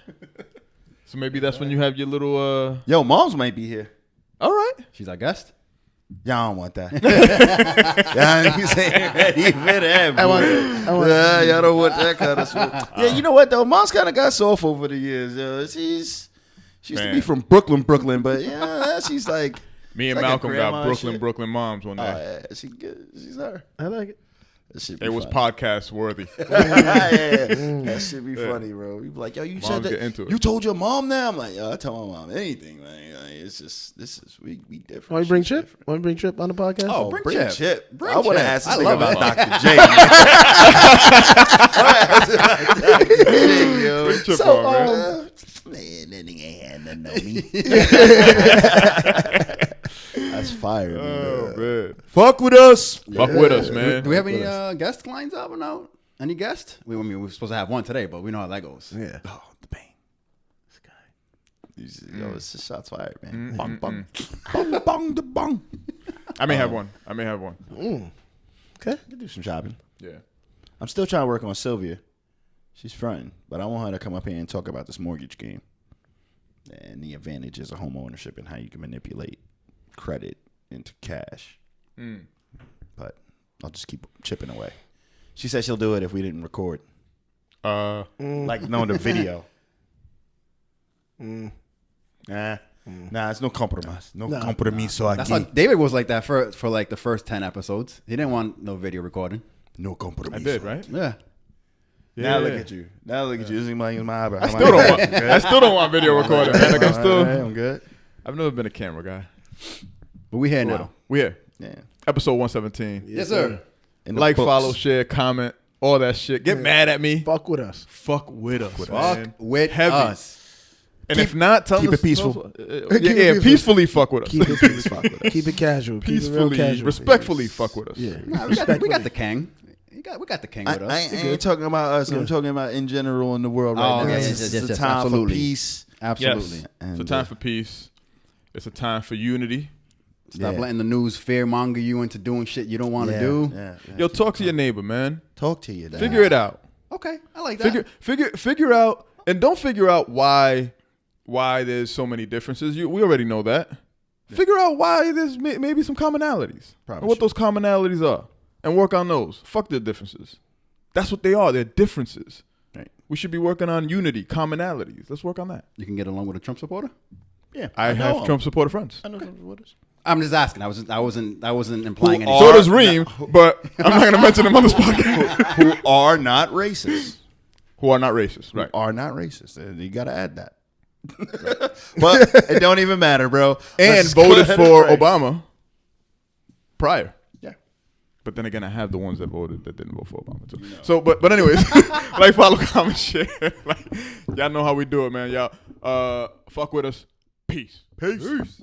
So maybe that's when you have your little Yo, Moms might be here. all right. She's our guest? Y'all don't want that. Y'all ain't saying ready for that, boy. Y'all don't want that kind of stuff. Yeah, you know what, though? Mom's kind of got soft over the years. She used to Man. be from Brooklyn, but yeah, she's like... Me and like a Malcolm grandma got and shit. Brooklyn moms one Oh, day. yeah, she good. She's her. I like it. That shit be It was funny. podcast worthy. That shit be funny, bro. You be like, yo, you Moms said get that. into it. You told your mom now? I'm like, yo, I tell my mom anything, man. Like, it's just, we different. Want to bring Shit's Chip? different. Want to bring Chip on the podcast? Oh, bring Chip. Bring I want to Chip. ask this I nigga love about it. Dr. J. Dr. J, yo. Bring Chip So, on, man. Man, that nigga ain't had nothing on me. That's fire, Oh man. man. Fuck with us. Fuck with us, man. Do we have any guest lines up or no? Any guest? I mean, we're supposed to have one today, but we know how that goes. Yeah. Oh, the pain. This guy. Yo, it's just shots fired, man. Bong, bong. Bong, bong, the bong. I may have one. Okay. We can do some shopping. Yeah. I'm still trying to work on Sylvia. She's fronting, but I want her to come up here and talk about this mortgage game and the advantages of home ownership and how you can manipulate credit into cash. But I'll just keep chipping away. She said she'll do it if we didn't record. Like, no, the video. Nah, it's no compromise. No compromiso That's how aquí. David was like that for like the first 10 episodes. He didn't want no video recording. No compromiso. I did, right? Yeah. Now look at you. Now look at you. This is my eyebrow. I still don't want video recording, man. Like I'm good. I've never been a camera guy. But we here now. We here. Yeah. Episode 117. Yes, sir. In the Like, books. follow, share, comment, all that shit. Get mad at me. Fuck with us. Fuck with us, Fuck man. with Heavy. us. And if not, tell keep us. it peaceful. tell us- Keep it yeah, peaceful. peacefully fuck with us. Keep it peaceful. Keep it casual. Keep it real Peacefully, casual. respectfully fuck with us. Yeah. Nah, we got the king. We got the king with us. I ain't talking about us. I'm talking about in general in the world right Oh, now. yeah, It's yes, a yes, time absolutely. for peace. Absolutely. Yes. And, It's a time for peace. It's a time for unity. Stop Yeah. letting the news fear monger you into doing shit you don't want to do. Yeah. Yo, talk to your neighbor, man. Talk to you. Dad. Figure it out. Okay, I like that. Figure out, and don't figure out why there's so many differences. We already know that. Figure out why there's maybe some commonalities. Probably And what should. those commonalities are, and work on those. Fuck the differences. That's what they are. They're differences. Right. We should be working on unity, commonalities. Let's work on that. You can get along with a Trump supporter? Yeah. I know have him. Trump supporter friends. I know some supporters. I'm just asking. I wasn't implying anything. So does Reem, but I'm not going to mention him on this podcast. Who are not racist. Who are not racist, right? Are not racist. You got to add that. But it don't even matter, bro. And Let's go voted ahead for and pray. Obama prior. Yeah. But then again, I have the ones that voted that didn't vote for Obama too. No. So, but anyways, like, follow, comment, share. Like, y'all know how we do it, man. Y'all fuck with us. Peace. Peace.